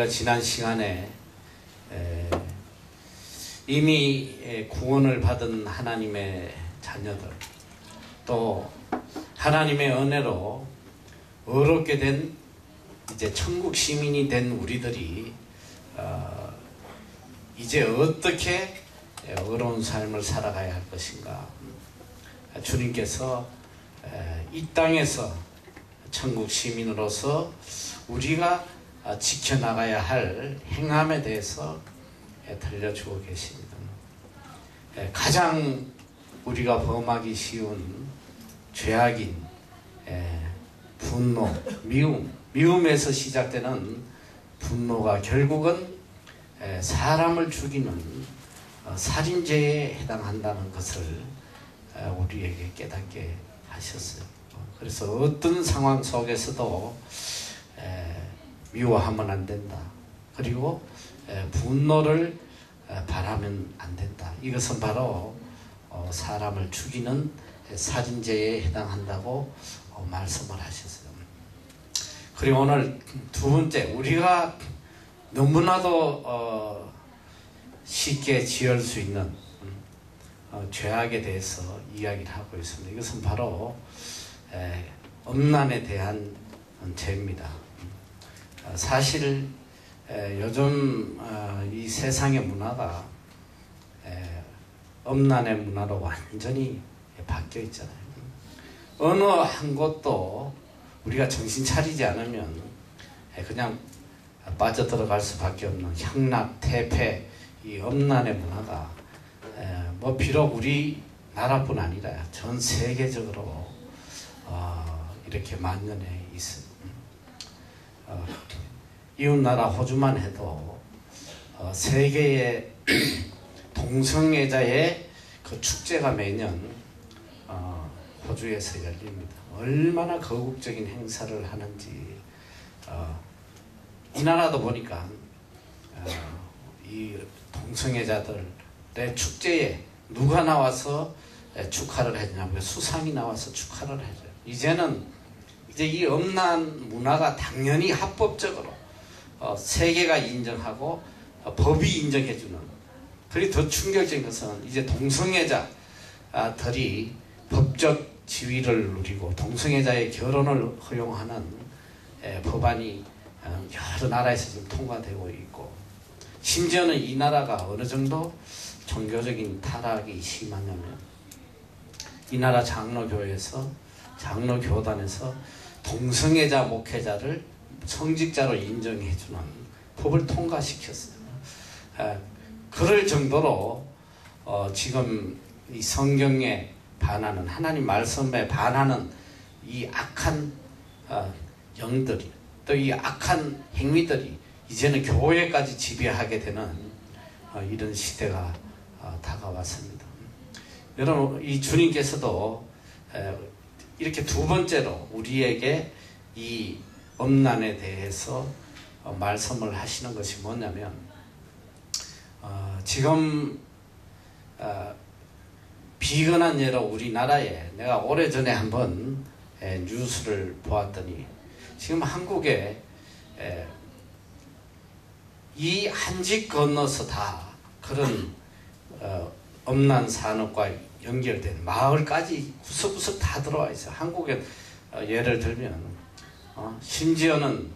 지난 시간에 이미 구원을 받은 하나님의 자녀들, 또 하나님의 은혜로 의롭게 된 이제 천국 시민이 된 우리들이 이제 어떻게 의로운 삶을 살아가야 할 것인가, 주님께서 이 땅에서 천국 시민으로서 우리가 지켜나가야 할 행함에 대해서 들려주고 계십니다. 가장 우리가 범하기 쉬운 죄악인 분노, 미움에서 시작되는 분노가 결국은 사람을 죽이는 살인죄에 해당한다는 것을 우리에게 깨닫게 하셨어요. 그래서 어떤 상황 속에서도 미워하면 안 된다. 그리고 분노를 바라면 안 된다. 이것은 바로 사람을 죽이는 살인죄에 해당한다고 말씀을 하셨어요. 그리고 오늘 두 번째, 우리가 너무나도 쉽게 지을 수 있는 죄악에 대해서 이야기를 하고 있습니다. 이것은 바로 음란에 대한 죄입니다. 사실 요즘 이 세상의 문화가 음란의 문화로 완전히 바뀌어 있잖아요. 어느 한 곳도 우리가 정신 차리지 않으면 그냥 빠져들어갈 수밖에 없는 향락, 퇴폐, 이 음란의 문화가 뭐 비록 우리나라뿐 아니라 전 세계적으로 이렇게 만연해 있어요. 이웃나라 호주만 해도 세계의 동성애자의 그 축제가 매년 호주에서 열립니다. 얼마나 거국적인 행사를 하는지 이 나라도 보니까 이 동성애자들의 축제에 누가 나와서 축하를 해주냐면 수상이 나와서 축하를 해줘요. 이제는 이제 이 음란 문화가 당연히 합법적으로 세계가 인정하고 법이 인정해주는, 그리고 더 충격적인 것은 이제 동성애자들이 법적 지위를 누리고 동성애자의 결혼을 허용하는 법안이 여러 나라에서 지금 통과되고 있고, 심지어는 이 나라가 어느 정도 종교적인 타락이 심하냐면 이 나라 장로교단에서 동성애자 목회자를 성직자로 인정해주는 법을 통과시켰어요. 그럴 정도로 지금 이 성경에 반하는, 하나님 말씀에 반하는 이 악한 영들이, 또 이 악한 행위들이 이제는 교회까지 지배하게 되는 이런 시대가 다가왔습니다. 여러분, 이 주님께서도 이렇게 두 번째로 우리에게 이 음란에 대해서 말씀을 하시는 것이 뭐냐면, 지금 비근한 예로 우리나라에, 내가 오래전에 한번 뉴스를 보았더니 지금 한국에 이 한 집 건너서 다 그런 음란 산업과 연결된 마을까지 구석구석 다 들어와 있어요. 한국에 예를 들면 심지어는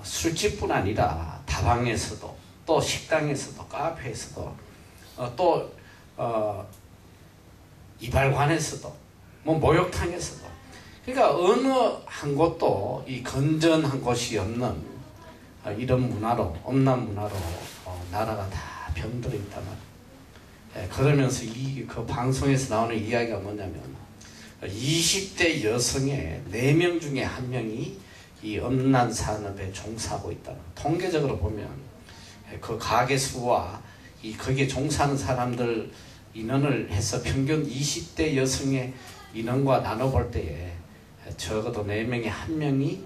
술집뿐 아니라 다방에서도, 또 식당에서도, 카페에서도, 또 이발관에서도, 뭐 목욕탕에서도, 그러니까 어느 한 곳도 이 건전한 곳이 없는 이런 문화로, 음란 문화로 나라가 다 병들어 있단 말이에요. 그러면서 그 방송에서 나오는 이야기가 뭐냐면 20대 여성의 4명 중에 1명이 이 음란 산업에 종사하고 있다. 통계적으로 보면 그 가게 수와 거기에 종사하는 사람들 인원을 해서 평균 20대 여성의 인원과 나눠볼 때에 적어도 4명에 1명이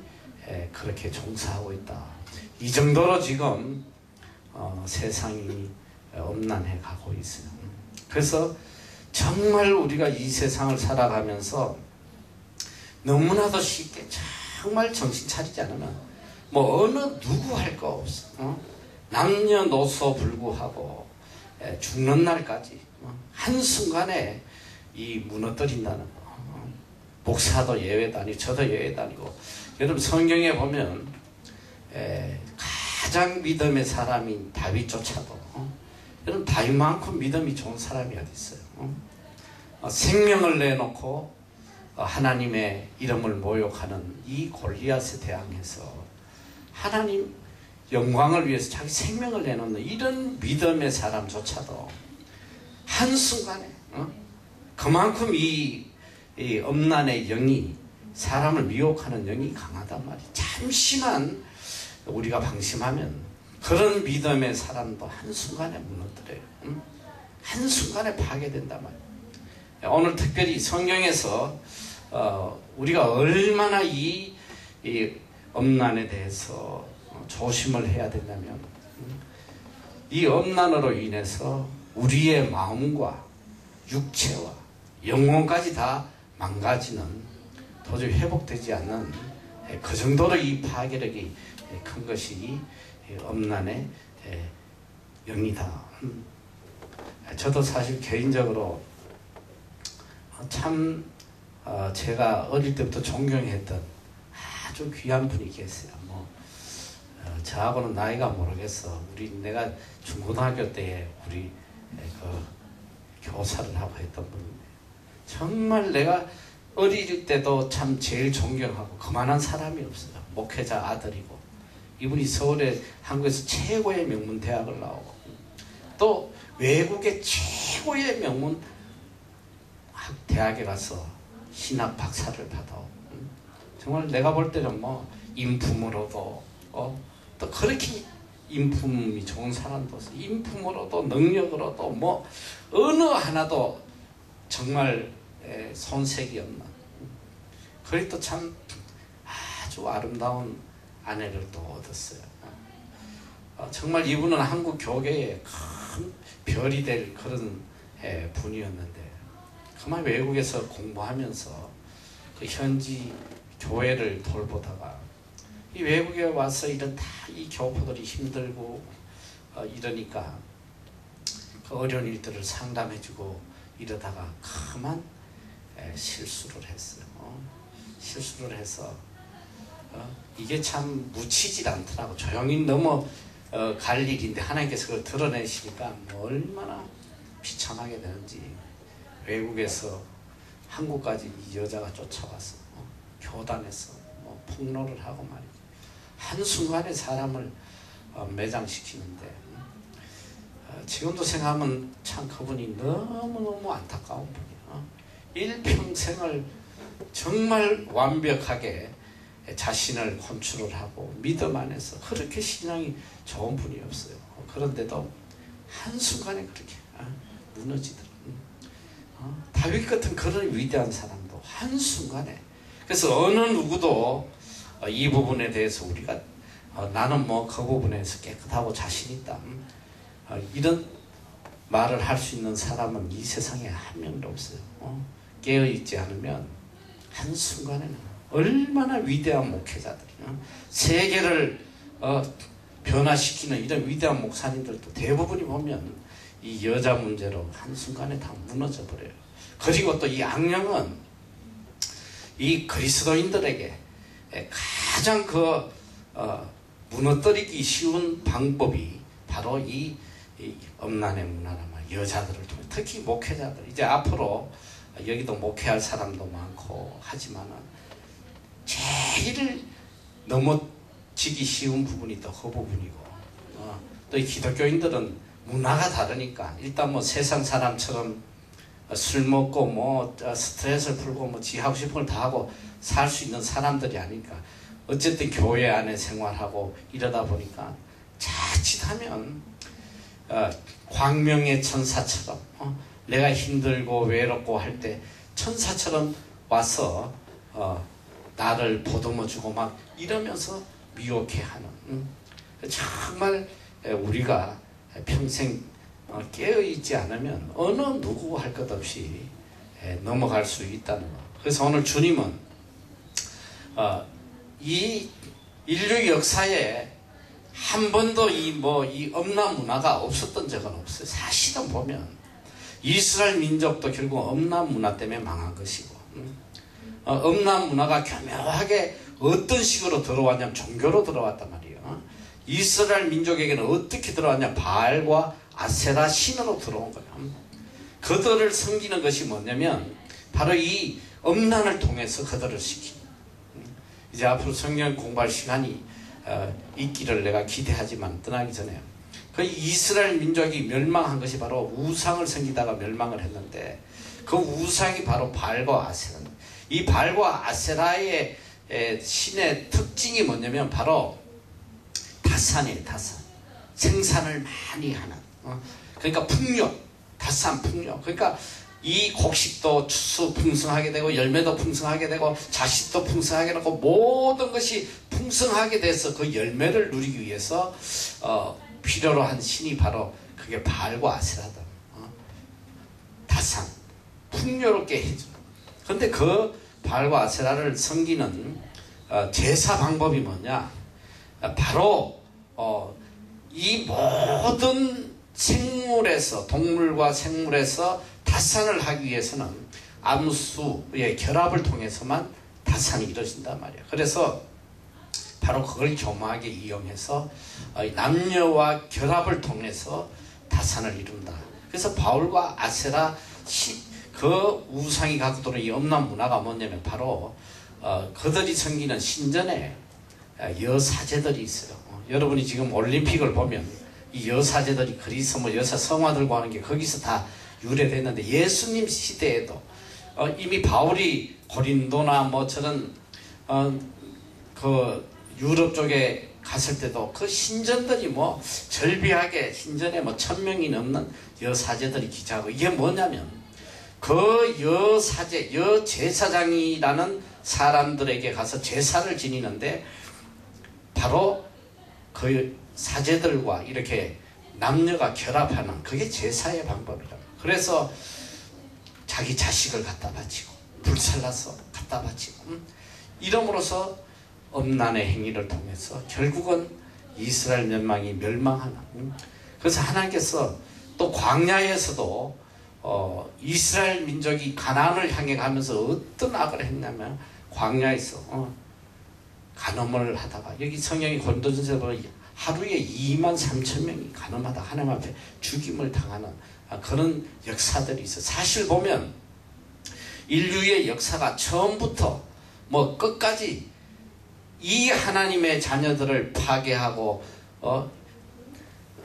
그렇게 종사하고 있다. 이 정도로 지금 세상이 음란해 가고 있어요. 그래서 정말 우리가 이 세상을 살아가면서 너무나도 쉽게 정말 정신 차리지 않으면 뭐 어느 누구 할 거 없어. 남녀노소 불구하고 죽는 날까지 한순간에 이 무너뜨린다는 거. 목사도 예외도 아니고 저도 예외도 아니고. 여러분 성경에 보면 가장 믿음의 사람인 다윗조차도 여러분 다윗만큼 믿음이 좋은 사람이 어디 있어요? 생명을 내놓고 하나님의 이름을 모욕하는 이 골리앗에 대항해서 하나님 영광을 위해서 자기 생명을 내놓는 이런 믿음의 사람조차도 한순간에 그만큼 이 엄난의 영이 사람을 미혹하는 영이 강하단 말이에요. 잠시만 우리가 방심하면 그런 믿음의 사람도 한순간에 무너뜨려요. 한순간에 파괴된단 말이에요. 오늘 특별히 성경에서 우리가 얼마나 이 엄난에 대해서 조심을 해야 되냐면 이 엄난으로 인해서 우리의 마음과 육체와 영혼까지 다 망가지는 도저히 회복되지 않는 그 정도로 이 파괴력이 큰 것이 엄난의 영이다. 저도 사실 개인적으로 참 제가 어릴 때부터 존경했던 아주 귀한 분이 계세요. 저하고는 나이가 모르겠어. 내가 중고등학교 때에 우리 교사를 하고 했던 분인데 정말 내가 어릴 때도 참 제일 존경하고 그만한 사람이 없어요. 목회자 아들이고 이분이 서울의 한국에서 최고의 명문 대학을 나오고 또 외국의 최고의 명문 대학에 가서 신학 박사를 받아오고 정말 내가 볼 때는 인품으로도 또 그렇게 인품이 좋은 사람도 없어. 인품으로도 능력으로도 어느 하나도 정말 손색이 없는 그리고 또 참 아주 아름다운 아내를 또 얻었어요. 정말 이분은 한국 교계에 큰 별이 될 그런 분이었는데 그만 외국에서 공부하면서 그 현지 교회를 돌보다가 이 외국에 와서 이런 다 이 교포들이 힘들고 이러니까 그 어려운 일들을 상담해주고 이러다가 그만 실수를 했어요. 실수를 해서 이게 참 묻히질 않더라고. 조용히 넘어갈 일인데 하나님께서 그걸 드러내시니까 얼마나 비참하게 되는지. 외국에서 한국까지 이 여자가 쫓아와서 교단에서 폭로를 하고 말이죠. 한순간에 사람을 매장시키는데 지금도 생각하면 참 그분이 너무너무 안타까운 분이야. 일평생을 정말 완벽하게 자신을 컨트롤하고 믿음 안에서 그렇게 신앙이 좋은 분이 없어요. 그런데도 한순간에 그렇게 무너지더라고요. 다윗 같은 그런 위대한 사람도 한순간에. 그래서 어느 누구도 이 부분에 대해서 우리가 나는 그 부분에서 깨끗하고 자신 있다 이런 말을 할 수 있는 사람은 이 세상에 한 명도 없어요. 깨어있지 않으면 한순간에는 얼마나 위대한 목회자들이 세계를 변화시키는 이런 위대한 목사님들도 대부분이 보면 이 여자 문제로 한순간에 다 무너져 버려요. 그리고 또 이 악령은 이 그리스도인들에게 가장 무너뜨리기 쉬운 방법이 바로 이 엄난의 문화란 말이에요. 여자들을 통해 특히 목회자들 이제 앞으로 여기도 목회할 사람도 많고 하지만 제일 넘어지기 쉬운 부분이 또 그 부분이고 또 이 기독교인들은 문화가 다르니까 일단 세상 사람처럼 술 먹고 스트레스를 풀고 지 하고 싶은 걸 다 하고 살 수 있는 사람들이 아니니까 어쨌든 교회 안에 생활하고 이러다 보니까 자칫하면 광명의 천사처럼 내가 힘들고 외롭고 할 때 천사처럼 와서 나를 보듬어주고 막 이러면서 미혹해하는 정말 우리가 평생 깨어있지 않으면 어느 누구 할 것 없이 넘어갈 수 있다는 것. 그래서 오늘 주님은 이 인류 역사에 한 번도 이 엄란 문화가 없었던 적은 없어요. 사실은 보면 이스라엘 민족도 결국 엄란 문화 때문에 망한 것이고, 엄란 문화가 교묘하게 어떤 식으로 들어왔냐면 종교로 들어왔단 말이에요. 이스라엘 민족에게는 어떻게 들어왔냐? 바알과 아세라 신으로 들어온 거예요. 그들을 섬기는 것이 뭐냐면 바로 이 엄란을 통해서 그들을 시키는. 이제 앞으로 성경 공부할 시간이 있기를 내가 기대하지만 떠나기 전에 그 이스라엘 민족이 멸망한 것이 바로 우상을 섬기다가 멸망을 했는데, 그 우상이 바로 바알과 아세라. 이 바알과 아세라의 신의 특징이 뭐냐면 바로 다산이에요. 다산. 생산을 많이 하는. 그러니까 풍요. 다산 풍요. 그러니까 이 곡식도 추수 풍성하게 되고 열매도 풍성하게 되고 자식도 풍성하게 되고 모든 것이 풍성하게 돼서 그 열매를 누리기 위해서 필요로 한 신이 바로 그게 바알과 아세라다. 다산. 풍요롭게 해주는. 그런데 그 바알과 아세라를 섬기는 제사 방법이 뭐냐? 바로 이 모든 생물에서, 동물과 생물에서 다산을 하기 위해서는 암수의 결합을 통해서만 다산이 이루어진단 말이에요. 그래서 바로 그걸 교묘하게 이용해서 남녀와 결합을 통해서 다산을 이룬다. 그래서 바울과 아세라 그 우상이 갖고 들어온 이 엄란 문화가 뭐냐면 바로 그들이 섬기는 신전에 여사제들이 있어요. 여러분이 지금 올림픽을 보면 이 여사제들이 그리스 여사 성화들과 하는 게 거기서 다 유래됐는데, 예수님 시대에도 이미 바울이 고린도나 저런 그 유럽 쪽에 갔을 때도 그 신전들이 절비하게 신전에 1000명이 넘는 여사제들이 기자하고, 이게 뭐냐면 그 여사제, 여제사장이라는 사람들에게 가서 제사를 지니는데 바로 그 사제들과 이렇게 남녀가 결합하는 그게 제사의 방법이다. 그래서 자기 자식을 갖다 바치고 불살라서 갖다 바치고 이름으로써 엄란의 행위를 통해서 결국은 이스라엘 멸망하는. 그래서 하나님께서 또 광야에서도 이스라엘 민족이 가나안을 향해 가면서 어떤 악을 했냐면 광야에서 간음을 하다가, 여기 성경이 고린도전서에 보면 하루에 23,000명이 간음하다 하나님 앞에 죽임을 당하는 그런 역사들이 있어요. 사실 보면 인류의 역사가 처음부터 끝까지 이 하나님의 자녀들을 파괴하고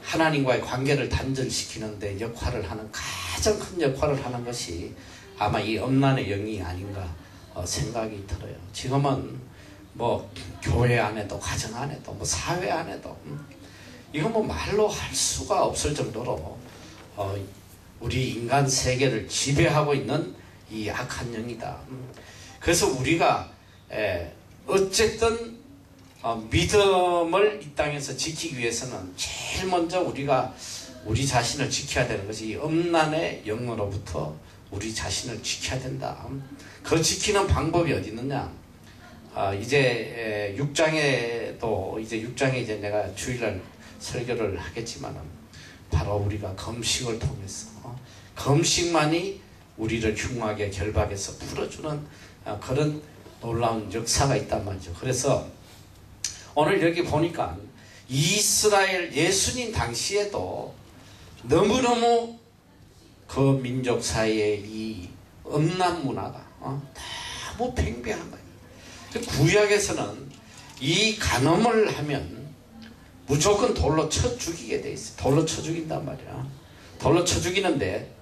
하나님과의 관계를 단절시키는데 역할을 하는, 가장 큰 역할을 하는 것이 아마 이 엄란의 영이 아닌가 생각이 들어요. 지금은 교회 안에도, 가정 안에도, 사회 안에도, 이건 말로 할 수가 없을 정도로 우리 인간 세계를 지배하고 있는 이 악한 영이다. 그래서 우리가 어쨌든 믿음을 이 땅에서 지키기 위해서는 제일 먼저 우리가 우리 자신을 지켜야 되는 것이 이 엄란의 영으로부터 우리 자신을 지켜야 된다. 그 지키는 방법이 어디 있느냐? 이제 6장에 이제 내가 주일날 설교를 하겠지만은 바로 우리가 금식을 통해서 금식만이 우리를 흉하게 결박해서 풀어주는 그런 놀라운 역사가 있단 말이죠. 그래서 오늘 여기 보니까 이스라엘 예수님 당시에도 너무너무 그 민족 사이에 이 엄란 문화가 너무 팽배한 거예요. 구약에서는 이 간음을 하면 무조건 돌로 쳐 죽이게 돼 있어요. 돌로 쳐 죽인단 말이야. 돌로 쳐 죽이는데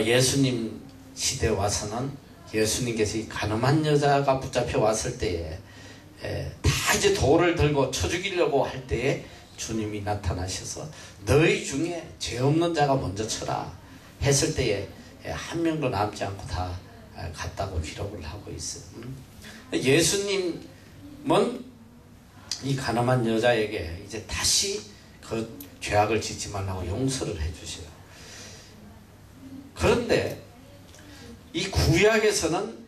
예수님 시대에 와서는 예수님께서 이 간음한 여자가 붙잡혀 왔을 때에 다 이제 돌을 들고 쳐 죽이려고 할 때에 주님이 나타나셔서 너희 중에 죄 없는 자가 먼저 쳐라 했을 때에 한 명도 남지 않고 다 갔다고 기록을 하고 있어요. 예수님은 이 가늠한 여자에게 이제 다시 그 죄악을 짓지 말라고 용서를 해주셔요. 그런데 이 구약에서는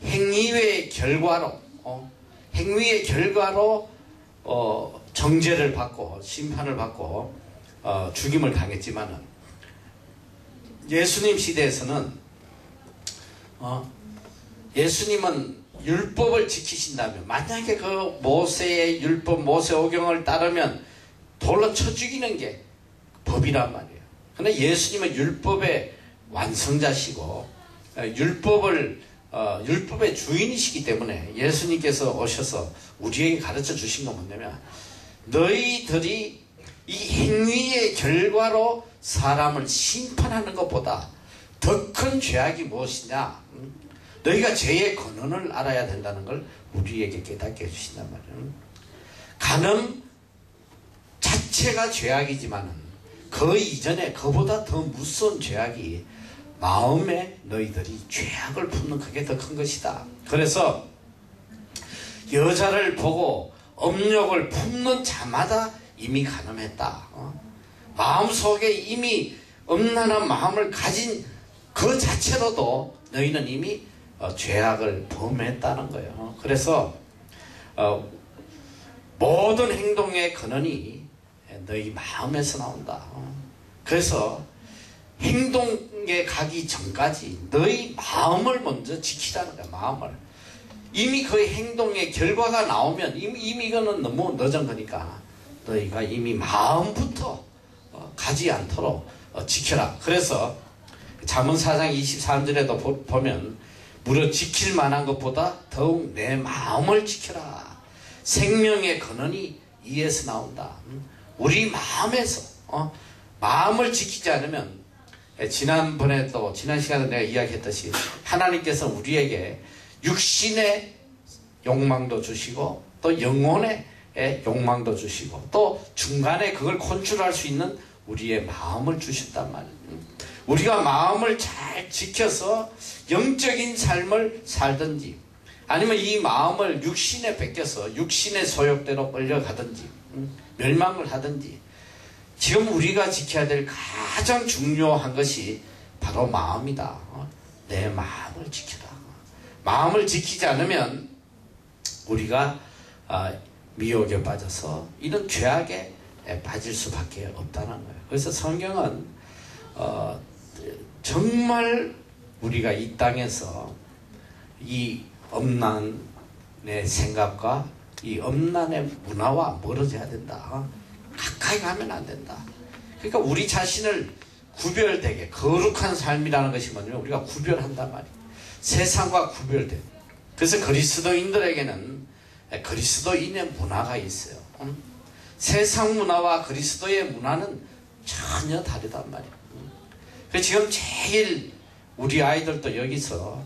행위의 결과로 행위의 결과로 정죄를 받고 심판을 받고 죽임을 당했지만은 예수님 시대에서는 예수님은 율법을 지키신다면, 만약에 그 모세의 율법, 모세오경을 따르면 돌로 쳐 죽이는 게 법이란 말이에요. 그런데 예수님은 율법의 완성자시고 율법의 주인이시기 때문에 예수님께서 오셔서 우리에게 가르쳐 주신 건 뭐냐면, 너희들이 이 행위의 결과로 사람을 심판하는 것보다 더 큰 죄악이 무엇이냐, 너희가 죄의 근원을 알아야 된다는 걸 우리에게 깨닫게 해주신단 말이에요. 간음 자체가 죄악이지만은 그 이전에 그보다 더 무서운 죄악이 마음에 너희들이 죄악을 품는 그게 더 큰 것이다. 그래서 여자를 보고 음욕을 품는 자마다 이미 간음했다. 마음속에 이미 음란한 마음을 가진 그 자체로도 너희는 이미 죄악을 범했다는 거예요. 그래서 모든 행동의 근원이 너희 마음에서 나온다. 그래서 행동에 가기 전까지 너희 마음을 먼저 지키라는 거야. 마음을. 이미 그 행동의 결과가 나오면 이미 이거는 너무 늦은 거니까 너희가 이미 마음부터 가지 않도록 지켜라. 그래서 잠언 4장 23절에도 보면 무려 지킬 만한 것보다 더욱 내 마음을 지켜라. 생명의 근원이 이에서 나온다. 우리 마음에서 마음을 지키지 않으면, 지난 시간에 내가 이야기했듯이 하나님께서 우리에게 육신의 욕망도 주시고 또 영혼의 욕망도 주시고 또 중간에 그걸 컨트롤할 수 있는 우리의 마음을 주셨단 말이에요. 우리가 마음을 잘 지켜서 영적인 삶을 살든지, 아니면 이 마음을 육신에 뺏겨서 육신의 소욕대로 끌려가든지 멸망을 하든지, 지금 우리가 지켜야 될 가장 중요한 것이 바로 마음이다. 내 마음을 지켜라. 마음을 지키지 않으면 우리가 미혹에 빠져서 이런 죄악에 빠질 수밖에 없다는 거예요. 그래서 성경은 정말 우리가 이 땅에서 이 음란의 생각과 이 음란의 문화와 멀어져야 된다. 가까이 가면 안 된다. 그러니까 우리 자신을 구별되게, 거룩한 삶이라는 것이 뭐냐면 우리가 구별한단 말이에요. 세상과 구별된. 그래서 그리스도인들에게는 그리스도인의 문화가 있어요. 세상 문화와 그리스도의 문화는 전혀 다르단 말이에요. 그래서 지금 제일 우리 아이들도 여기서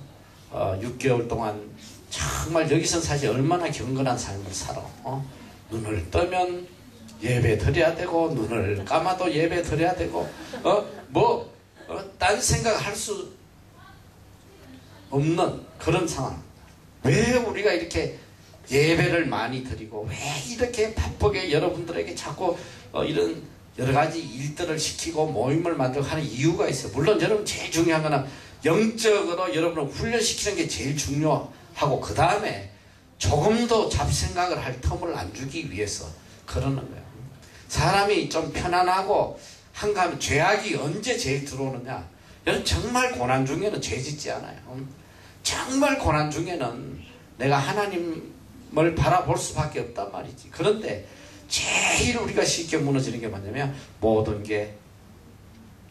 6개월 동안 정말 여기서 사실 얼마나 경건한 삶을 살아. 눈을 뜨면 예배 드려야 되고, 눈을 감아도 예배 드려야 되고, 딴 생각할 수 없는 그런 상황. 왜 우리가 이렇게 예배를 많이 드리고, 왜 이렇게 바쁘게 여러분들에게 자꾸 이런 여러 가지 일들을 시키고 모임을 만들고 하는 이유가 있어요. 물론 여러분 제일 중요한 거는 영적으로 여러분을 훈련시키는 게 제일 중요하고, 그 다음에 조금 더 잡생각을 할 틈을 안 주기 위해서 그러는 거예요. 사람이 좀 편안하고 한가하면 죄악이 언제 제일 들어오느냐? 여러분 정말 고난 중에는 죄 짓지 않아요. 정말 고난 중에는 내가 하나님을 바라볼 수밖에 없단 말이지. 그런데 제일 우리가 쉽게 무너지는 게 뭐냐면 모든 게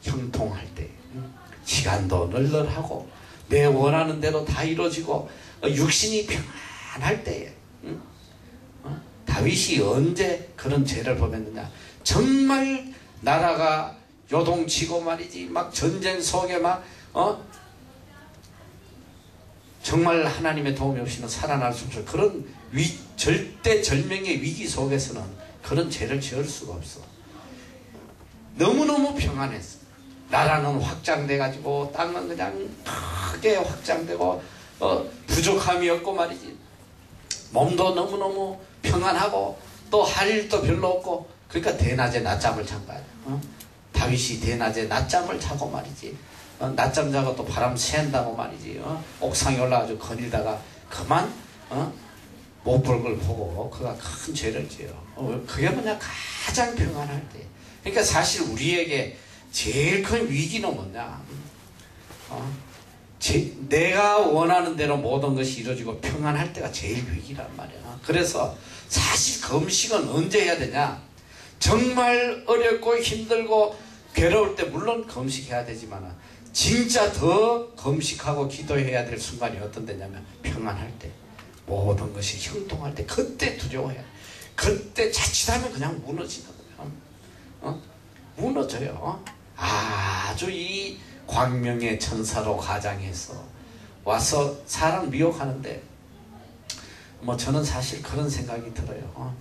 형통할 때, 시간도 널널하고 내 원하는 대로 다 이루어지고 육신이 평안할 때에, 다윗이 언제 그런 죄를 범했느냐? 정말 나라가 요동치고 말이지, 막 전쟁 속에 정말 하나님의 도움이 없이는 살아날 수 없어. 그런 절대절명의 위기 속에서는 그런 죄를 지을 수가 없어. 너무너무 평안했어. 나라는 확장돼가지고 땅은 그냥 크게 확장되고 부족함이 없고 말이지. 몸도 너무너무 평안하고 또 할 일도 별로 없고, 그러니까 대낮에 낮잠을 잔 거야. 다윗이 대낮에 낮잠을 자고 말이지. 낮잠 자고 또 바람 쐰다고 말이지. 옥상에 올라가지고 거닐다가 그만 못 볼 걸 보고 그가 큰 죄를 지어요. 그게 뭐냐? 가장 평안할 때. 그러니까 사실 우리에게 제일 큰 위기는 뭐냐? 내가 원하는 대로 모든 것이 이루어지고 평안할 때가 제일 위기란 말이야. 그래서 사실 금식은 언제 해야 되냐? 정말 어렵고 힘들고 괴로울 때 물론 금식해야 되지만 진짜 더 금식하고 기도해야 될 순간이 어떤 때냐면 평안할 때, 모든 것이 형통할 때, 그때 두려워해야 돼. 그때 자칫하면 그냥 무너지는 거예요. 무너져요. 아주 이 광명의 천사로 가장해서 와서 사람 미혹하는데, 뭐 저는 사실 그런 생각이 들어요.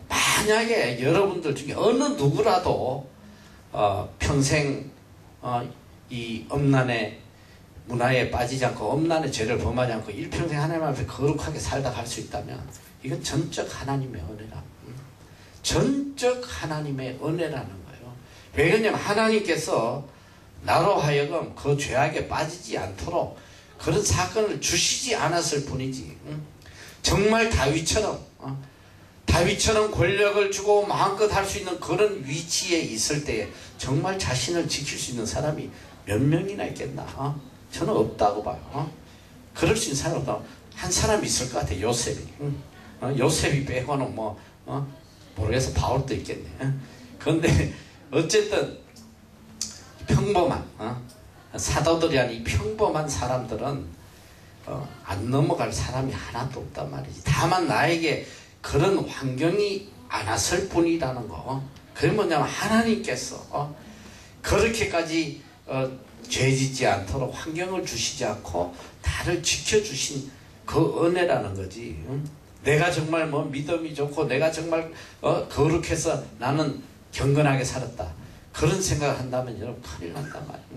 만약에 여러분들 중에 어느 누구라도 평생 이 엄난의 문화에 빠지지 않고 엄난의 죄를 범하지 않고 일평생 하나님 앞에 거룩하게 살다 갈 수 있다면 이건 전적 하나님의 은혜라. 전적 하나님의 은혜라는 거예요. 왜 그러냐면 하나님께서 나로 하여금 그 죄악에 빠지지 않도록 그런 사건을 주시지 않았을 뿐이지. 정말 다윗처럼 권력을 주고 마음껏 할 수 있는 그런 위치에 있을 때에 정말 자신을 지킬 수 있는 사람이 몇 명이나 있겠나? 저는 없다고 봐요. 그럴 수 있는 사람이 없다고. 한 사람 있을 것 같아요. 요셉이. 요셉이 빼고는 모르겠어. 바울도 있겠네. 그런데 어쨌든 평범한 사도들이 아닌 평범한 사람들은 안 넘어갈 사람이 하나도 없단 말이지. 다만 나에게 그런 환경이 안 왔을 뿐이라는 거. 그게 뭐냐면 하나님께서 그렇게까지 죄짓지 않도록 환경을 주시지 않고 나를 지켜주신 그 은혜라는 거지. 내가 정말 뭐 믿음이 좋고 내가 정말 거룩해서 나는 경건하게 살았다, 그런 생각을 한다면 여러분 큰일 난단 말이에요.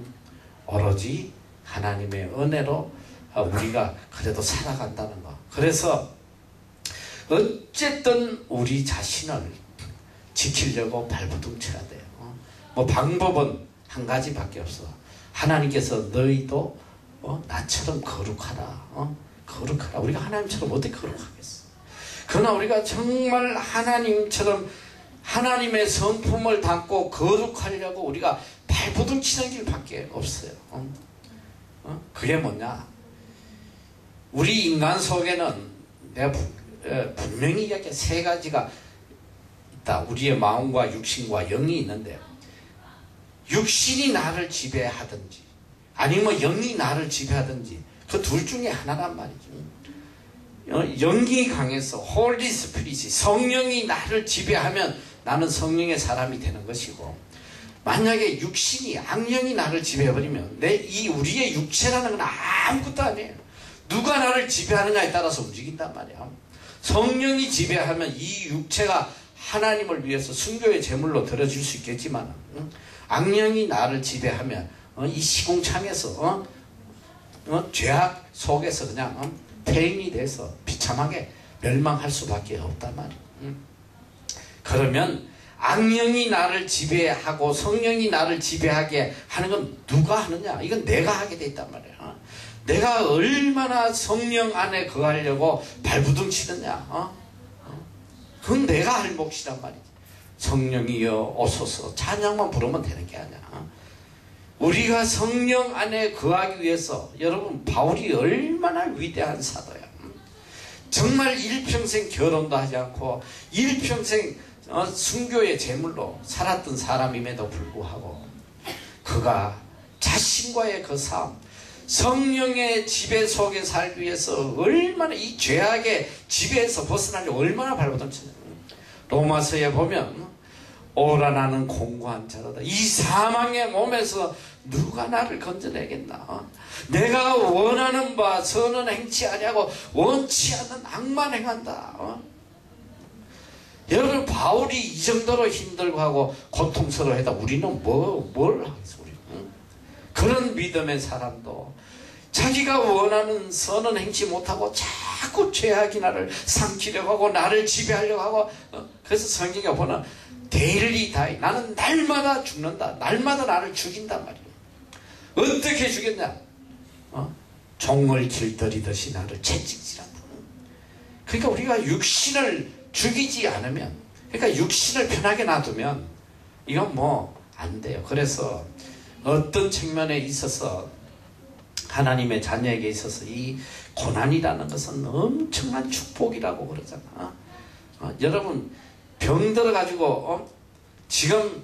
오로지 하나님의 은혜로 우리가 그래도 살아간다는 거. 그래서 어쨌든 우리 자신을 지키려고 발버둥쳐야 돼요. 뭐 방법은 한 가지밖에 없어. 하나님께서 너희도 나처럼 거룩하라. 거룩하라. 우리가 하나님처럼 어떻게 거룩하겠어? 그러나 우리가 정말 하나님처럼 하나님의 성품을 담고 거룩하려고 우리가 발버둥치는 길밖에 없어요. 그게 뭐냐? 우리 인간 속에는 내가 분명히 이야기해 세 가지가 있다. 우리의 마음과 육신과 영이 있는데, 육신이 나를 지배하든지 아니면 영이 나를 지배하든지 그 둘 중에 하나란 말이죠. 영이 강해서 홀리 스피릿이, 성령이 나를 지배하면 나는 성령의 사람이 되는 것이고, 만약에 육신이, 악령이 나를 지배해버리면 우리의 육체라는 건 아무것도 아니에요. 누가 나를 지배하느냐에 따라서 움직인단 말이야. 성령이 지배하면 이 육체가 하나님을 위해서 순교의 제물로 드려질 수 있겠지만, 악령이 나를 지배하면 이 시궁창에서 죄악 속에서 그냥 폐인이 돼서 비참하게 멸망할 수밖에 없단 말이에요. 그러면 악령이 나를 지배하고 성령이 나를 지배하게 하는 건 누가 하느냐? 이건 내가 하게 돼 있단 말이야. 내가 얼마나 성령 안에 거하려고 발부둥치느냐? 그건 내가 할 몫이란 말이지. 성령이여 오소서 찬양만 부르면 되는 게 아니야. 우리가 성령 안에 거하기 위해서, 여러분 바울이 얼마나 위대한 사도야. 정말 일평생 결혼도 하지 않고 일평생 순교의 제물로 살았던 사람임에도 불구하고 그가 자신과의 그 삶, 성령의 지배 속에 살기 위해서 얼마나 이 죄악의 지배에서 벗어나려고 얼마나 발버둥치냐. 로마서에 보면 오라 나는 공고한 자로다. 이 사망의 몸에서 누가 나를 건져내겠나. 내가 원하는 바 선은 행치 아니하고 원치 않는 악만 행한다. 여러분 바울이 이 정도로 힘들고 하고 고통스러워했다. 우리는 뭘 하겠어. 그런 믿음의 사람도 자기가 원하는 선은 행치 못하고 자꾸 죄악이 나를 삼키려고 하고 나를 지배하려고 하고, 그래서 성경에 보면 데일리 다이, 나는 날마다 죽는다. 날마다 나를 죽인단 말이에요. 어떻게 죽였냐? 종을 길들이듯이 나를 채찍질한다. 그러니까 우리가 육신을 죽이지 않으면, 그러니까 육신을 편하게 놔두면 이건 뭐 안 돼요. 그래서 어떤 측면에 있어서 하나님의 자녀에게 있어서 이 고난이라는 것은 엄청난 축복이라고 그러잖아. 여러분 병 들어가지고 지금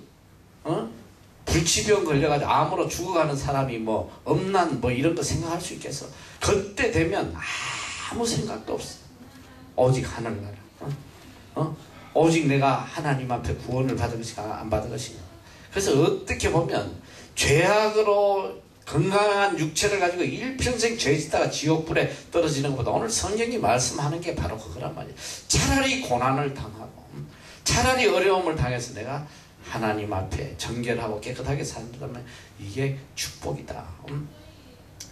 불치병 걸려가지고 암으로 죽어가는 사람이 뭐 엄난 뭐 이런 거 생각할 수 있겠어? 그때 되면 아무 생각도 없어. 오직 하늘나라. 오직 내가 하나님 앞에 구원을 받을 것인가 안 받을 것인가. 그래서 어떻게 보면 죄악으로 건강한 육체를 가지고 일평생 죄짓다가 지옥불에 떨어지는 것보다 오늘 성경이 말씀하는 게 바로 그거란 말이에요. 차라리 고난을 당하고 차라리 어려움을 당해서 내가 하나님 앞에 정결하고 깨끗하게 산다면 이게 축복이다.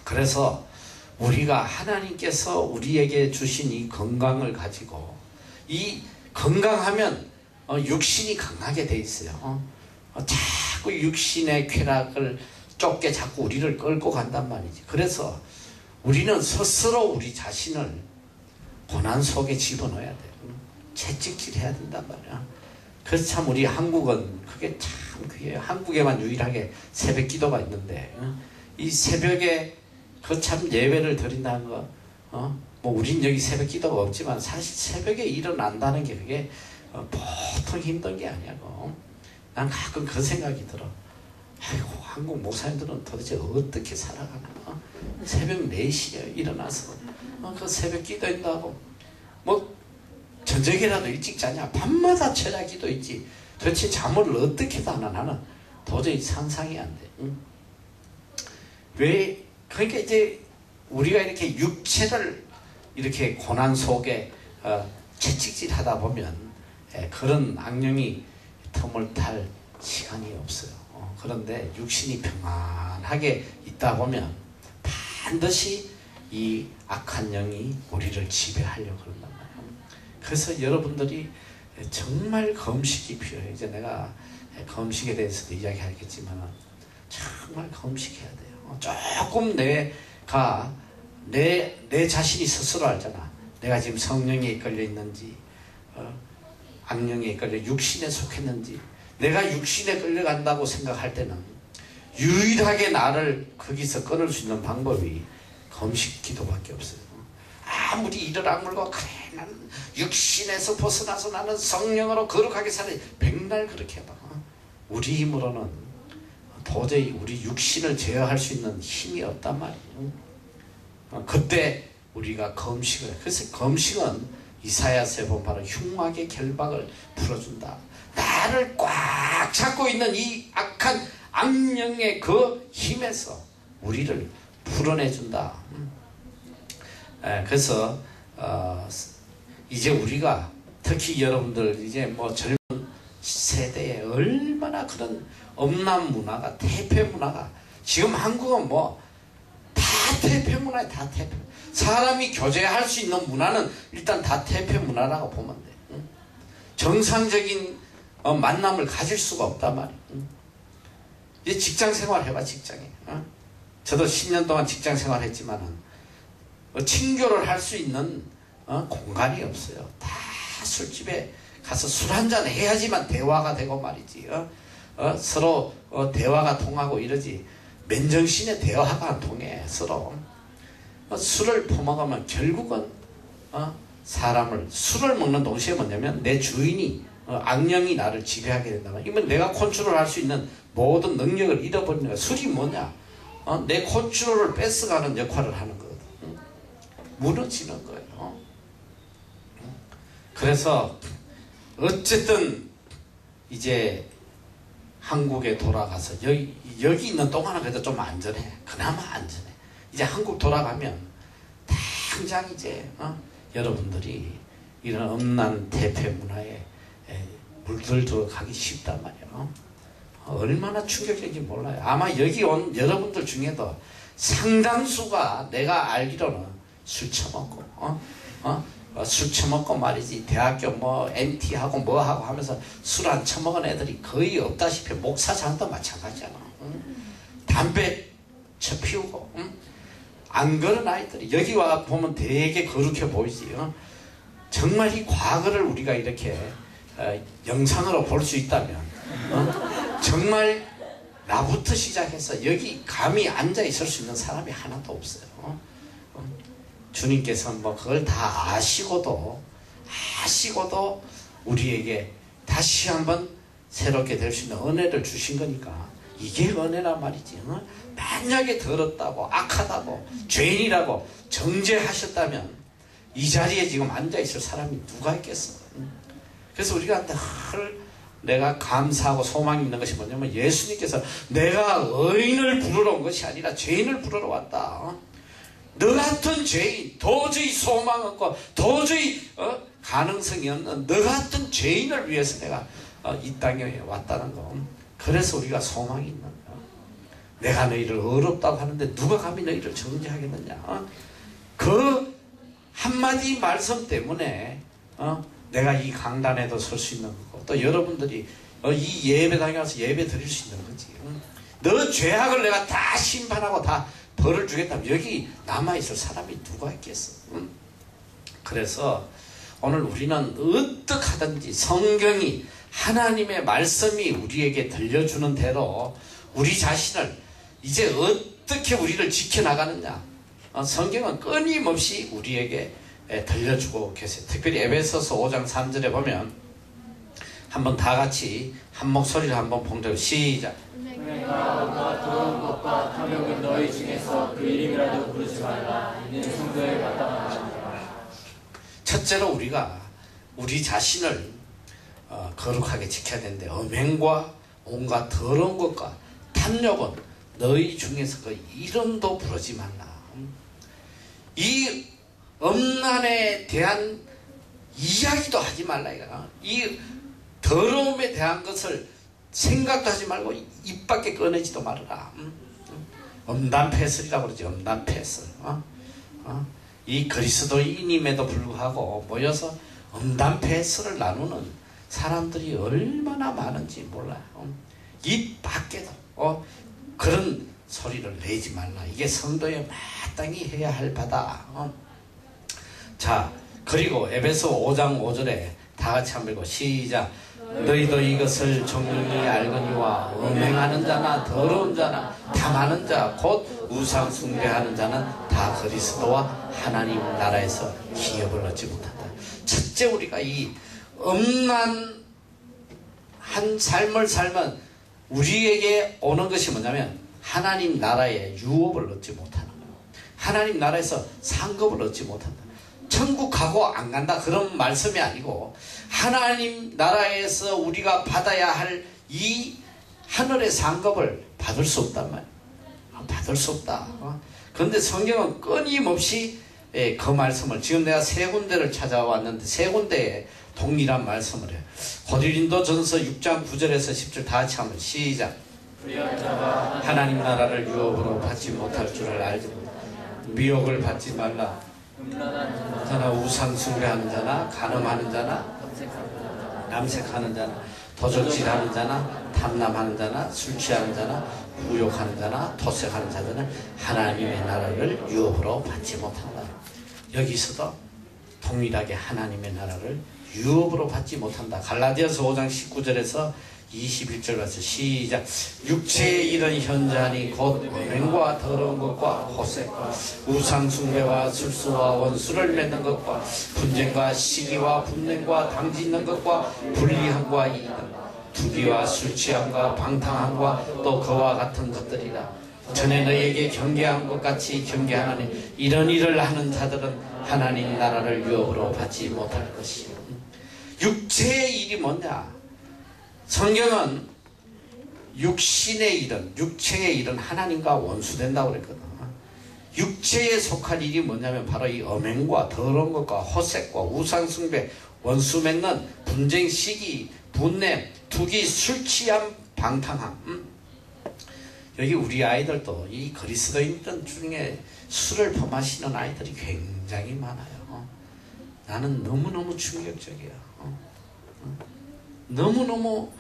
그래서 우리가 하나님께서 우리에게 주신 이 건강을 가지고, 이 건강하면 육신이 강하게 돼 있어요. 자꾸 육신의 쾌락을 쫓게 자꾸 우리를 끌고 간단 말이지. 그래서 우리는 스스로 우리 자신을 고난 속에 집어넣어야 돼. 채찍질해야 된단 말이야. 그래서 참 우리 한국은 그게 참 귀해요. 한국에만 유일하게 새벽 기도가 있는데 이 새벽에 그 참 예배를 드린다는 거, 뭐 우린 여기 새벽 기도가 없지만 사실 새벽에 일어난다는 게 그게 보통 힘든 게 아니고, 난 가끔 그 생각이 들어. 아이고, 한국 목사님들은 도대체 어떻게 살아가나. 새벽 4시에 일어나서 그 새벽 기도한다고 뭐 저녁이라도 일찍 자냐. 밤마다 철야 기도 있지. 도대체 잠을 어떻게 자나. 나는 도저히 상상이 안 돼. 왜? 그러니까 이제 우리가 이렇게 육체를 이렇게 고난 속에 채찍질 하다 보면 그런 악령이 틈을 탈 시간이 없어요. 그런데 육신이 평안하게 있다 보면 반드시 이 악한 영이 우리를 지배하려고 그런단 말이에요. 그래서 여러분들이 정말 검식이 필요해요. 이제 내가 검식에 대해서도 이야기하겠지만 정말 검식해야 돼요. 조금 내가 내 자신이 스스로 알잖아. 내가 지금 성령에 이끌려 있는지 악령에 이끌려 육신에 속했는지. 내가 육신에 끌려간다고 생각할 때는 유일하게 나를 거기서 끊을 수 있는 방법이 검식 기도밖에 없어요. 아무리 이를 악물고 그래 나는 육신에서 벗어나서 나는 성령으로 거룩하게 살아야 백날 그렇게 해봐. 우리 힘으로는 도저히 우리 육신을 제어할 수 있는 힘이 없단 말이에요. 그때 우리가 검식을, 그래서 검식은 이사야서에 보면 바로 흉악의 결박을 풀어준다. 나를 꽉 잡고 있는 이 악한 악령의 그 힘에서 우리를 풀어내준다. 그래서 이제 우리가 특히 여러분들 이제 뭐 젊은 세대에 얼마나 그런 엄난 문화가, 태폐 문화가, 지금 한국은 뭐 다 태폐 문화에 다 태폐. 사람이 교제할 수 있는 문화는 일단 다 태폐 문화라고 보면 돼. 정상적인 만남을 가질 수가 없단 말이야. 이제 직장 생활 해봐, 직장에. 저도 10년 동안 직장 생활 했지만은 친교를 할 수 있는 공간이 없어요. 다 술집에 가서 술 한잔 해야지만 대화가 되고 말이지. 서로 대화가 통하고 이러지. 맨정신에 대화가 안 통해. 서로 술을 퍼먹으면 결국은 사람을, 술을 먹는 동시에 뭐냐면 내 주인이 악령이 나를 지배하게 된다면, 이건 내가 컨트롤할 수 있는 모든 능력을 잃어버리는 거야. 술이 뭐냐? 내 컨트롤을 뺏어가는 역할을 하는 거거든. 무너지는 거예요. 그래서 어쨌든 이제 한국에 돌아가서 여기 있는 동안은 그래도 좀 안전해. 그나마 안전해. 이제 한국 돌아가면 당장 이제 여러분들이 이런 엄난 태폐 문화에 물들어 가기 쉽단 말이에요. 얼마나 충격적인지 몰라요. 아마 여기 온 여러분들 중에도 상당수가 내가 알기로는 술 처먹고 술 처먹고 말이지, 대학교 뭐 MT하고 뭐하고 하면서 술 안 처먹은 애들이 거의 없다시피 목사장도 마찬가지잖아. 담배 쳐피우고 안 그런 아이들이 여기 와 보면 되게 거룩해 보이지. 정말 이 과거를 우리가 이렇게 영상으로 볼 수 있다면 정말 나부터 시작해서 여기 감히 앉아 있을 수 있는 사람이 하나도 없어요. 주님께서 뭐 그걸 다 아시고도 우리에게 다시 한번 새롭게 될 수 있는 은혜를 주신 거니까 이게 은혜란 말이지. 만약에 더럽다고 악하다고 죄인이라고 정죄하셨다면 이 자리에 지금 앉아있을 사람이 누가 있겠어. 그래서 우리가 늘 내가 감사하고 소망이 있는 것이 뭐냐면 예수님께서 내가 의인을 부르러 온 것이 아니라 죄인을 부르러 왔다. 너 같은 죄인, 도저히 소망 없고 도저히 가능성이 없는 너 같은 죄인을 위해서 내가 이 땅에 왔다는 거. 그래서 우리가 소망이 있는 거야. 내가 너희를 어렵다고 하는데 누가 감히 너희를 정죄하겠느냐. 그 한마디 말씀 때문에 내가 이 강단에도 설 수 있는 거고 또 여러분들이 이 예배당에 와서 예배 드릴 수 있는 거지. 너 죄악을 내가 다 심판하고 다 벌을 주겠다면 여기 남아있을 사람이 누가 있겠어. 그래서 오늘 우리는 어떻게 하든지 성경이 하나님의 말씀이 우리에게 들려주는 대로 우리 자신을 이제 어떻게 우리를 지켜나가느냐. 성경은 끊임없이 우리에게 들려주고 계세요. 특별히 에베소서 5장 3절에 보면 한번 다 같이 한 목소리로 한번 봉독 시작. 은혜가 더러운 것과 탐욕은 너희 중에서 그 이름이라도 부르지 말라. 이는 성도에 마땅하니라. 첫째로 우리가 우리 자신을 거룩하게 지켜야 되는데 음행과 온갖 더러운 것과 탐욕은 너희 중에서 그 이름도 부르지 말라. 이 음란에 대한 이야기도 하지 말라. 이 더러움에 대한 것을 생각도 하지 말고 입 밖에 꺼내지도 말아라. 음란패설이라고 그러지. 음란패설. 이 그리스도인임에도 불구하고 모여서 음란패설을 나누는 사람들이 얼마나 많은지 몰라요. 입 밖에도 그런 소리를 내지 말라. 이게 성도에 마땅히 해야 할 바다. 자, 그리고 에베소 5장 5절에 다 같이 한번 읽고 시작. 너희도 이것을 정령이 알거니와 음행하는 자나 더러운 자나 탐하는 자 곧 우상 숭배하는 자는 다 그리스도와 하나님 나라에서 기업을 얻지 못한다. 첫째, 우리가 이 음란한 삶을 살면 우리에게 오는 것이 뭐냐면 하나님 나라의 유업을 얻지 못하는 거예요. 하나님 나라에서 상급을 얻지 못한다. 천국 가고 안 간다 그런 말씀이 아니고 하나님 나라에서 우리가 받아야 할 이 하늘의 상급을 받을 수 없단 말이에요. 받을 수 없다. 그런데 성경은 끊임없이 그 말씀을 지금 내가 세 군데를 찾아왔는데 세 군데에 동일한 말씀을 해요. 고린도전서 6장 9절에서 10절 다 같이 한번 시작. 하나님 나라를 유업으로 받지 못할 줄을 알지 못하냐. 미혹을 받지 말라. 자나 우상 숭배하는 자나 간음하는 자나 남색하는 자나 도적질하는 자나 탐남하는 자나 술 취하는 자나 부욕하는 자나 토색하는 자들은 하나님의 나라를 유업으로 받지 못한다. 여기서도 동일하게 하나님의 나라를 유업으로 받지 못한다. 갈라디아서 5장 19절에서 21절 가서 시작. 육체의 일은 현저하니 곧 음행과 더러운 것과 호색과 우상숭배와 술수와 원수를 맺는 것과 분쟁과 시기와 분냄과 당짓는 것과 불리함과 이익 투기와 술취함과 방탕함과 또 그와 같은 것들이라. 전에 너희에게 경계한 것 같이 경계하나니 이런 일을 하는 자들은 하나님 나라를 유업으로 받지 못할 것이요. 육체의 일이 뭐냐? 성경은 육신의 일은, 육체의 일은 하나님과 원수된다고 그랬거든. 육체에 속할 일이 뭐냐면 바로 이 음행과 더러운 것과 호색과 우상숭배, 원수 맺는 분쟁, 시기, 분냄, 투기, 술취함, 방탕함. 여기 우리 아이들도 이 그리스도인들 중에 술을 범하시는 아이들이 굉장히 많아요. 나는 너무너무 충격적이야. 너무너무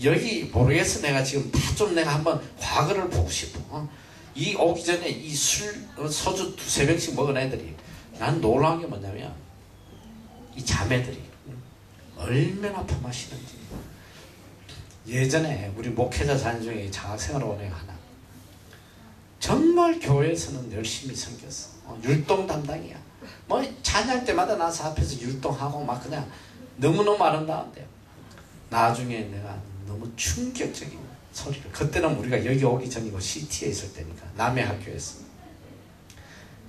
여기 모르겠어. 내가 지금 다 좀 내가 한번 과거를 보고 싶어. 이 오기 전에 이 술 소주 두세 병씩 먹은 애들이 난 놀라운 게 뭐냐면 이 자매들이 얼마나 품하시는지. 예전에 우리 목회자 자녀 중에 장학생활원에 하나 정말 교회에서는 열심히 섬겼어. 율동 담당이야. 뭐 찬양 때마다 나서 앞에서 율동하고 막 그냥 너무너무 아름다운데요. 나중에 내가 너무 충격적인 소리를, 그때는 우리가 여기 오기 전이고 CT에 있을 때니까 남의 학교에서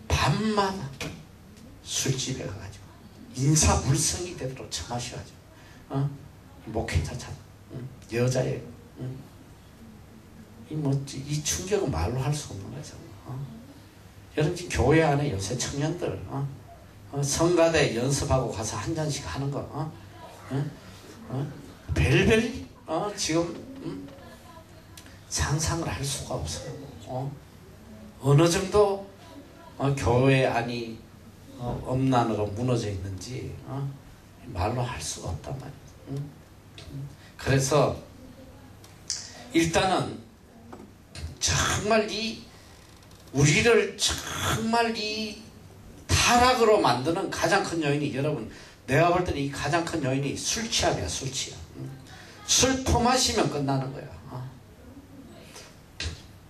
밤마다 술집에 가가지고 인사불성이 되도록 처마셔가지고 목회자처럼 여자애 이 충격은 말로 할 수 없는 거죠. 여러분 지금 교회 안에 요새 청년들 성가대 연습하고 가서 한 잔씩 하는 거 별별 지금 상상을 할 수가 없어요. 어느 정도 교회 안이 엄난으로 무너져 있는지 말로 할 수가 없단 말이에요. 그래서 일단은 정말 우리를 정말 타락으로 만드는 가장 큰 요인이, 여러분 내가 볼 때는 이 가장 큰 요인이 술 취함이야. 술 취함. 술 퍼마시면 끝나는 거야.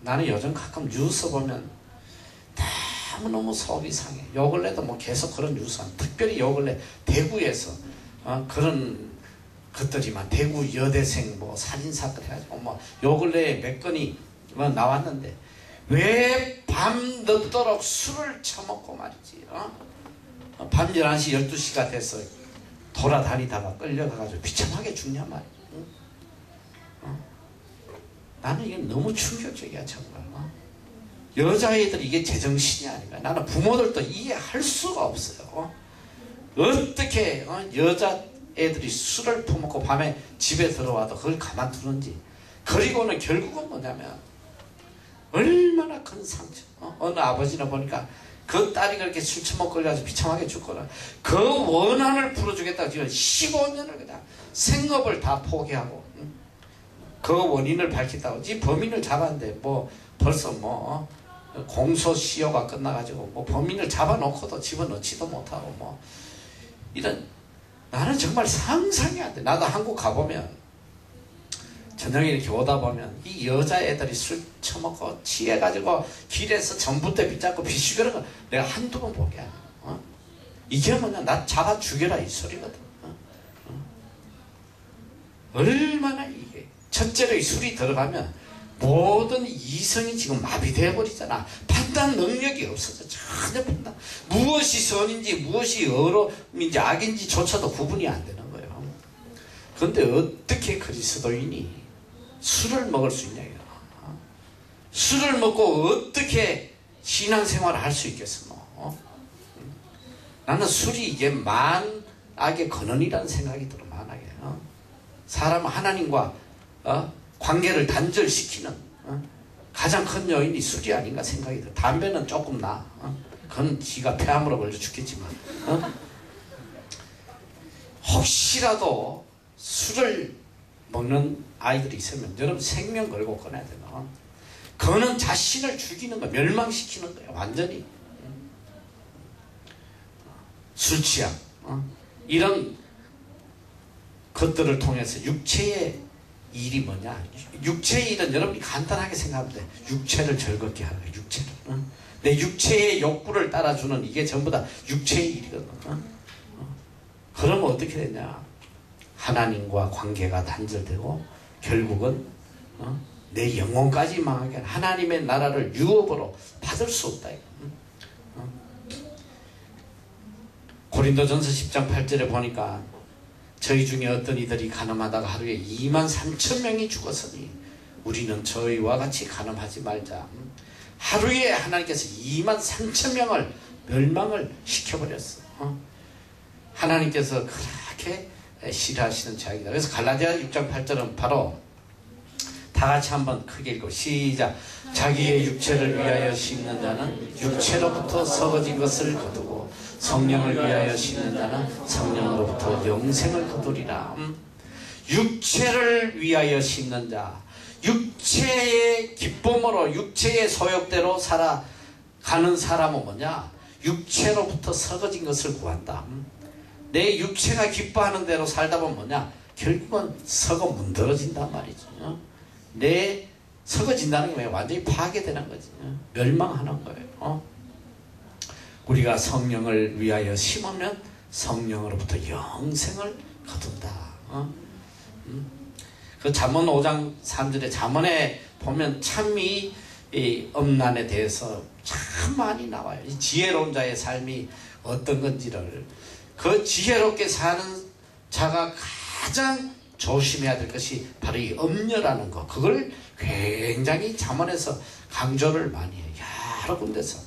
나는 요즘 가끔 뉴스 보면 너무너무 속이 상해. 요 근래도 뭐 계속 그런 뉴스, 특별히 요 근래 대구에서 그런 것들이만, 대구 여대생 뭐 살인사건 해가지고 뭐 요 근래에 몇 건이 뭐 나왔는데, 왜 밤 늦도록 술을 처먹고 말이지. 밤 11시 12시가 돼서 돌아다니다가 끌려가가지고 비참하게 죽냐 말이야. 나는 이게 너무 충격적이야 정말. 여자애들이 이게 제정신이 아닌가. 나는 부모들도 이해할 수가 없어요. 어떻게 여자애들이 술을 퍼먹고 밤에 집에 들어와도 그걸 가만두는지. 그리고는 결국은 뭐냐면 얼마나 큰 상처. 어느 아버지는 보니까 그 딸이 그렇게 술 처먹고 걸려서 비참하게 죽거나, 그 원한을 풀어주겠다고 지금 15년을 그냥 생업을 다 포기하고 그 원인을 밝혔다고. 이 범인을 잡았는데 뭐 벌써 뭐 공소시효가 끝나가지고 뭐 범인을 잡아놓고도 집어넣지도 못하고 뭐 이런, 나는 정말 상상이 안 돼. 나도 한국 가보면 저녁에 이렇게 오다 보면 이 여자애들이 술 처먹고 취해가지고 길에서 전봇대 붙잡고 비수그런 거 내가 한두 번 본 게 아니야. 이게 뭐냐, 나 잡아 죽여라 이 소리거든. 얼마나 이게, 첫째로 이 술이 들어가면 모든 이성이 지금 마비되어 버리잖아. 판단 능력이 없어져. 전혀 판단, 무엇이 선인지 무엇이 어로움인지 악인지조차도 구분이 안 되는 거예요. 그런데 어떻게 그리스도인이 술을 먹을 수 있냐. 술을 먹고 어떻게 신앙생활을 할 수 있겠어. 나는 술이 이게 만악의 근원이라는 생각이 들어. 만악에 사람 하나님과 관계를 단절시키는 가장 큰 요인이 술이 아닌가 생각이 들어. 담배는 조금 나. 그건 지가 폐암으로 걸려 죽겠지만 혹시라도 술을 먹는 아이들이 있으면 여러분 생명 걸고 꺼내야 되나. 그거는 자신을 죽이는 거, 멸망시키는 거예요. 완전히. 술 취함 이런 것들을 통해서 육체의 일이 뭐냐. 육체의 일은 여러분이 간단하게 생각하면 돼. 육체를 즐겁게 하는 거야. 육체를. 내 육체의 욕구를 따라주는, 이게 전부 다 육체의 일이거든. 그러면 어떻게 되냐. 하나님과 관계가 단절되고 결국은 내 영혼까지 망하게 하는, 하나님의 나라를 유업으로 받을 수 없다. 고린도전서 10장 8절에 보니까 저희 중에 어떤 이들이 가늠하다가 하루에 23,000명이 죽었으니 우리는 저희와 같이 가늠하지 말자. 하루에 하나님께서 23,000명을 멸망을 시켜버렸어. 하나님께서 그렇게 싫어하시는 자이다. 그래서 갈라디아 6장 8절은 바로 다 같이 한번 크게 읽고 시작. 자기의 육체를 위하여 씹는 자는 육체로부터 썩어진 것을 거두고 성령을 위하여 씹는 자는 성령으로부터 영생을 거두리라. 육체를 위하여 씹는 자, 육체의 기쁨으로 육체의 소욕대로 살아가는 사람은 뭐냐? 육체로부터 썩어진 것을 구한다. 내 육체가 기뻐하는 대로 살다 보면 뭐냐? 결국은 썩어 문드러진단 말이지. 내 썩어진다는 게 뭐야? 완전히 파괴되는 거지. 멸망하는 거예요. 우리가 성령을 위하여 심으면 성령으로부터 영생을 거둔다. 그 잠언 5장 3절에 잠언에 보면 참 이 엄난에 대해서 참 많이 나와요. 이 지혜로운 자의 삶이 어떤 건지를, 그 지혜롭게 사는 자가 가장 조심해야 될 것이 바로 이 엄려라는 거. 그걸 굉장히 잠언에서 강조를 많이 해요. 여러 군데서.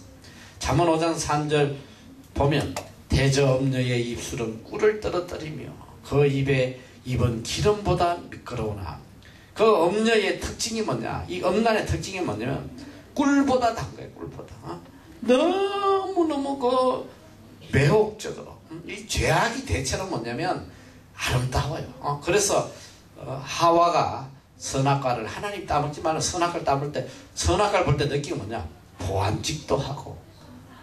잠언 5장 3절 보면 대저 엄려의 입술은 꿀을 떨어뜨리며 그 입은 기름보다 미끄러우나. 그 엄려의 특징이 뭐냐? 이 엄란의 특징이 뭐냐면 꿀보다 단 거예요. 꿀보다. 너무너무 매혹적으로. 이 죄악이 대체로 뭐냐면 아름다워요. 그래서 하와가 선악과를, 하나님 따먹지만 선악과를 따먹을 때, 선악과를 볼 때 느끼는 뭐냐? 보안직도 하고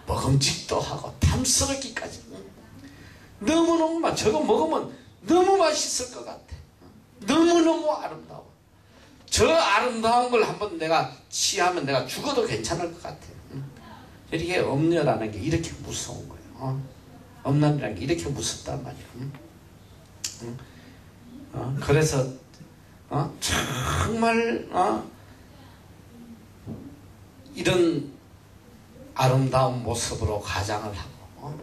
먹음직도 하고 탐스럽기까지. 너무너무 저거 먹으면 너무 맛있을 것 같아. 너무너무 아름다워. 저 아름다운 걸 한번 내가 취하면 내가 죽어도 괜찮을 것 같아. 이렇게 엄려라는 게 이렇게 무서운 거예요. 엄란이라는 게 이렇게 무섭단 말이야. 그래서 정말 이런 아름다운 모습으로 가장을 하고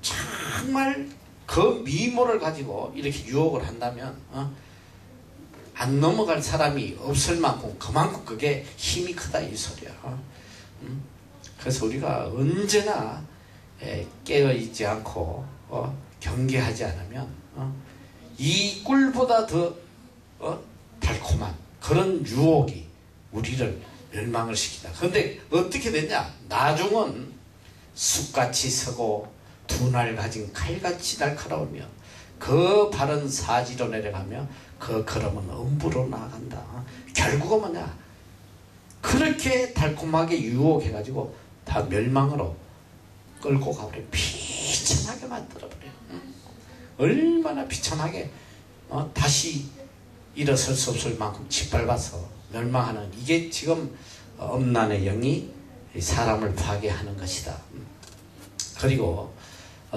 정말 그 미모를 가지고 이렇게 유혹을 한다면 안 넘어갈 사람이 없을 만큼 그만큼 그게 힘이 크다 이 소리야. 그래서 우리가 언제나 깨어있지 않고 경계하지 않으면 이 꿀보다 더 달콤한 그런 유혹이 우리를 멸망을 시키다. 그런데 어떻게 됐냐? 나중은 쑥같이 서고 두 날 가진 칼같이 날카로우며 그 발은 사지로 내려가며 그 걸음은 음부로 나아간다. 결국은 뭐냐? 그렇게 달콤하게 유혹해가지고 다 멸망으로 끌고 가버려. 비참하게 만들어버려. 얼마나 비참하게 다시 일어설 수 없을 만큼 짓밟아서 멸망하는, 이게 지금 엄난의 영이 사람을 파괴하는 것이다. 그리고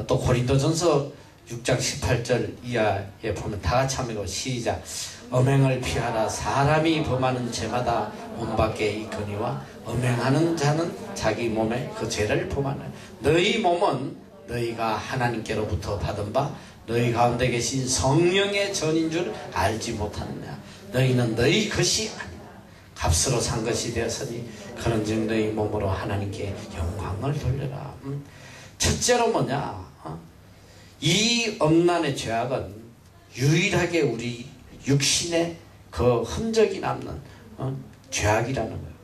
또 고린도전서 6장 18절 이하에 보면 다 같이 한번 시작. 엄행을 피하라. 사람이 범하는 죄마다 몸 밖에 있거니와 엄행하는 자는 자기 몸에 그 죄를 범하네. 너희 몸은 너희가 하나님께로부터 받은 바 너희 가운데 계신 성령의 전인 줄 알지 못하느냐. 너희는 너희 것이 아니라 값으로 산 것이 되었으니 그런즉 너희 몸으로 하나님께 영광을 돌려라. 첫째로 뭐냐? 이 엄난의 죄악은 유일하게 우리 육신의 그 흔적이 남는 죄악이라는 거예요.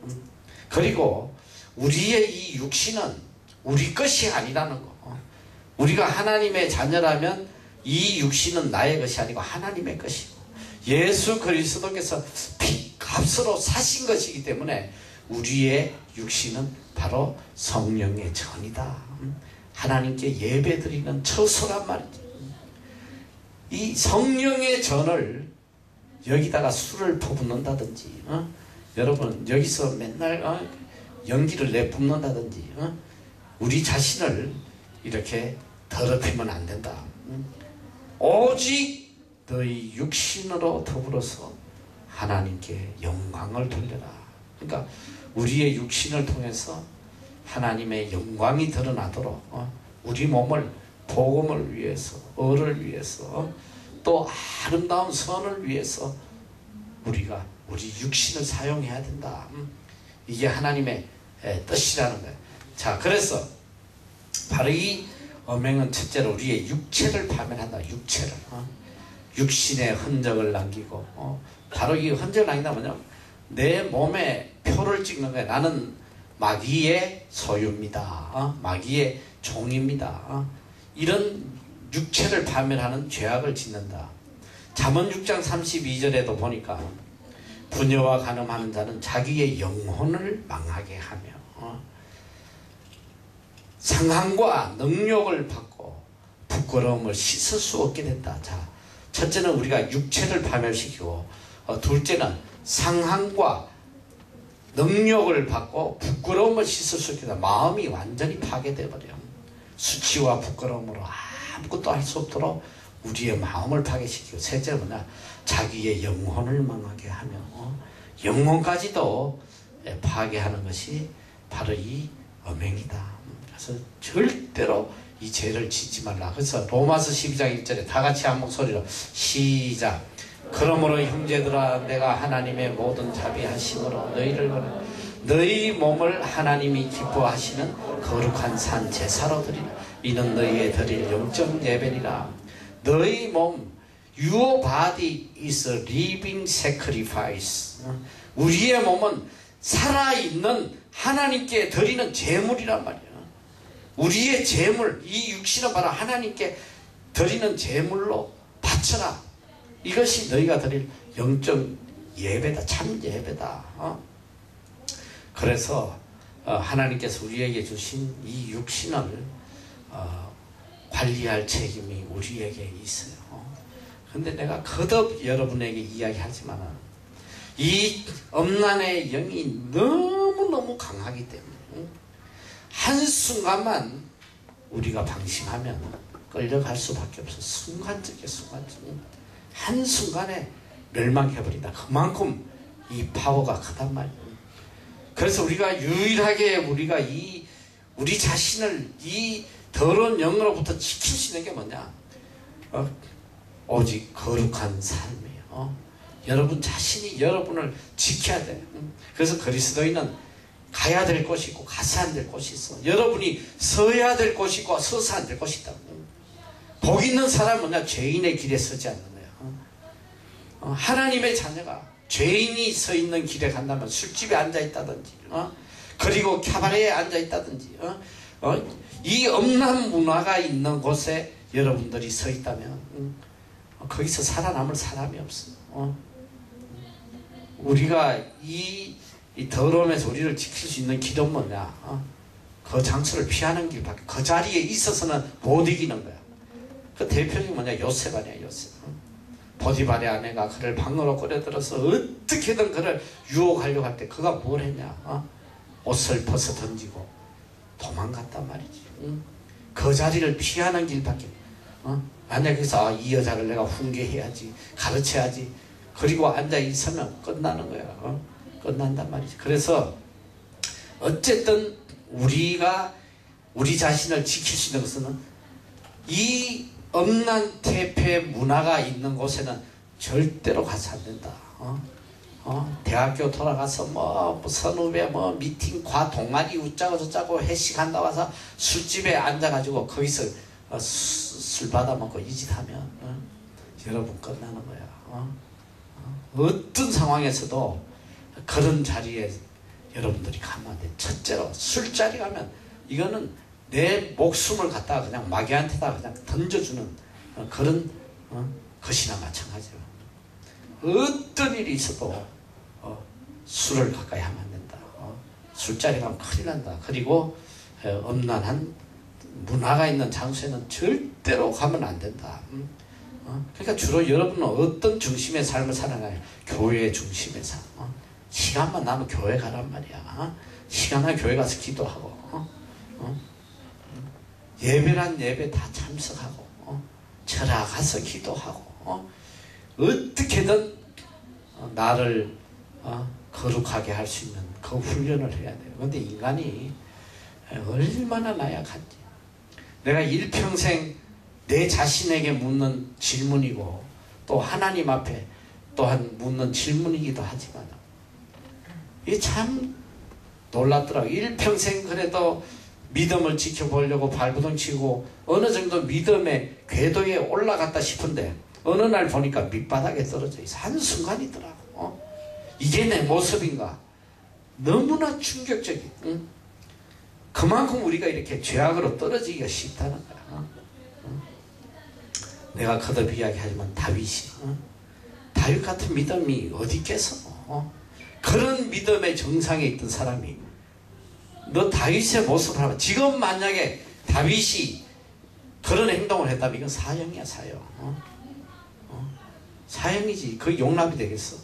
그리고 우리의 이 육신은 우리 것이 아니라는 거. 우리가 하나님의 자녀라면 이 육신은 나의 것이 아니고 하나님의 것이고 예수 그리스도께서 값으로 사신 것이기 때문에 우리의 육신은 바로 성령의 전이다. 하나님께 예배드리는 처소란 말이지. 이 성령의 전을 여기다가 술을 퍼붓는다든지 여러분 여기서 맨날 연기를 내뿜는다든지 우리 자신을 이렇게 더럽히면 안 된다. 오직 너희 육신으로 더불어서 하나님께 영광을 돌려라. 그러니까 우리의 육신을 통해서 하나님의 영광이 드러나도록 우리 몸을 복음을 위해서, 을을 위해서, 또 아름다운 선을 위해서 우리가 우리 육신을 사용해야 된다. 이게 하나님의 뜻이라는 거예요. 자, 그래서 바로 이 엄행은 첫째로 우리의 육체를 파멸한다. 육체를. 육신의 흔적을 남기고 바로 이 흔적을 남긴다 뭐냐? 내 몸에 표를 찍는 거야. 나는 마귀의 소유입니다. 마귀의 종입니다. 이런 육체를 파멸하는 죄악을 짓는다. 잠언 6장 32절에도 보니까 부녀와 간음하는 자는 자기의 영혼을 망하게 하며 상함과 능욕을 받고 부끄러움을 씻을 수 없게 된다. 자, 첫째는 우리가 육체를 파멸시키고, 둘째는 상황과 능력을 받고 부끄러움을 씻을 수 있게 된다. 마음이 완전히 파괴되어 버려요. 수치와 부끄러움으로 아무것도 할 수 없도록 우리의 마음을 파괴시키고, 셋째는 뭐냐, 자기의 영혼을 망하게 하며 영혼까지도 파괴하는 것이 바로 이 음행이다. 그래서 절대로 이 죄를 짓지 말라. 그래서 로마서 12장 1절에 다 같이 한 목소리로 시작. 그러므로 형제들아, 내가 하나님의 모든 자비하심으로 너희를 원해 너희 몸을 하나님이 기뻐하시는 거룩한 산 제사로 드리라. 이는 너희의 드릴 영적 예배니라. 너희 몸, your body is a living sacrifice. 우리의 몸은 살아있는 하나님께 드리는 제물이란 말이야. 우리의 제물, 이 육신은 바로 하나님께 드리는 제물로 바쳐라. 이것이 너희가 드릴 영적 예배다. 참 예배다. 그래서 하나님께서 우리에게 주신 이 육신을 관리할 책임이 우리에게 있어요. 근데 내가 거듭 여러분에게 이야기하지만 이 음란의 영이 너무너무 강하기 때문에 한순간만 우리가 방심하면 끌려갈 수밖에 없어. 순간적이야, 순간적. 한순간에 멸망해버린다. 그만큼 이 파워가 크단 말이에요. 그래서 우리가 유일하게 우리 자신을 이 더러운 영으로부터 지킬 수 있는 게 뭐냐? 오직 거룩한 삶이에요. 여러분 자신이 여러분을 지켜야 돼. 그래서 그리스도인은 가야 될 곳이 있고 가서 안 될 곳이 있어. 여러분이 서야 될 곳이 있고 서서 안 될 곳이 있다. 복 있는 사람은 뭐냐? 죄인의 길에 서지 않는 거야. 하나님의 자녀가 죄인이 서 있는 길에 간다면 술집에 앉아 있다든지, 그리고 캐바레에 앉아 있다든지, 이 음란 문화가 있는 곳에 여러분들이 서 있다면 거기서 살아남을 사람이 없어. 우리가 이 더러움에서 우리를 지킬 수 있는 길은 뭐냐? 그 장소를 피하는 길밖에. 그 자리에 있어서는 못 이기는 거야. 그 대표적인 뭐냐? 요셉 아니야, 요셉. 보디발의 아내가 그를 방으로 끌어들여서 어떻게든 그를 유혹하려고 할 때 그가 뭘 했냐? 옷을 벗어 던지고 도망갔단 말이지. 그 자리를 피하는 길밖에. 만약에 여기서 이 여자를 내가 훈계해야지, 가르쳐야지, 그리고 앉아 있으면 끝나는 거야. 끝난단 말이지. 그래서 어쨌든 우리가 우리 자신을 지킬 수 있는 것은 이 음란 퇴폐 문화가 있는 곳에는 절대로 가서 안 된다. 대학교 돌아가서 선후배 미팅 동아리 웃자고 저짜고 회식한다고 해서 술집에 앉아가지고 거기서 술 받아먹고 이 짓 하면 여러분 끝나는 거야. 어떤 상황에서도 그런 자리에 여러분들이 가면 안 돼. 첫째로 술자리 가면 이거는 내 목숨을 갖다가 그냥 마귀한테다 그냥 던져주는 그런 것이나 마찬가지로 어떤 일이 있어도 술을 가까이 하면 안 된다. 술자리 가면 큰일 난다. 그리고 음란한 문화가 있는 장소에는 절대로 가면 안 된다. 그러니까 주로 여러분은 어떤 중심의 삶을 살아가요? 교회 중심의 삶. 시간만 나면 교회 가란 말이야. 시간 나면 교회 가서 기도하고, 예배란 예배 다 참석하고, 절에 가서 기도하고, 어떻게든 나를 거룩하게 할 수 있는 그 훈련을 해야 돼요. 그런데 인간이 얼마나 나약한지. 내가 일평생 내 자신에게 묻는 질문이고 또 하나님 앞에 또한 묻는 질문이기도 하지만 이게 참 놀랍더라고요. 일평생 그래도 믿음을 지켜보려고 발부둥 치고 어느 정도 믿음의 궤도에 올라갔다 싶은데 어느 날 보니까 밑바닥에 떨어져 있어. 한순간이더라고. 이게 내 모습인가? 너무나 충격적인. 그만큼 우리가 이렇게 죄악으로 떨어지기가 쉽다는 거야. 내가 거듭 이야기하지만 다윗이 다윗 같은 믿음이 어디 있겠어? 그런 믿음의 정상에 있던 사람이 너 다윗의 모습을 하면 지금 만약에 다윗이 그런 행동을 했다면 이건 사형이야, 사형. 사형이지. 그 용납이 되겠어?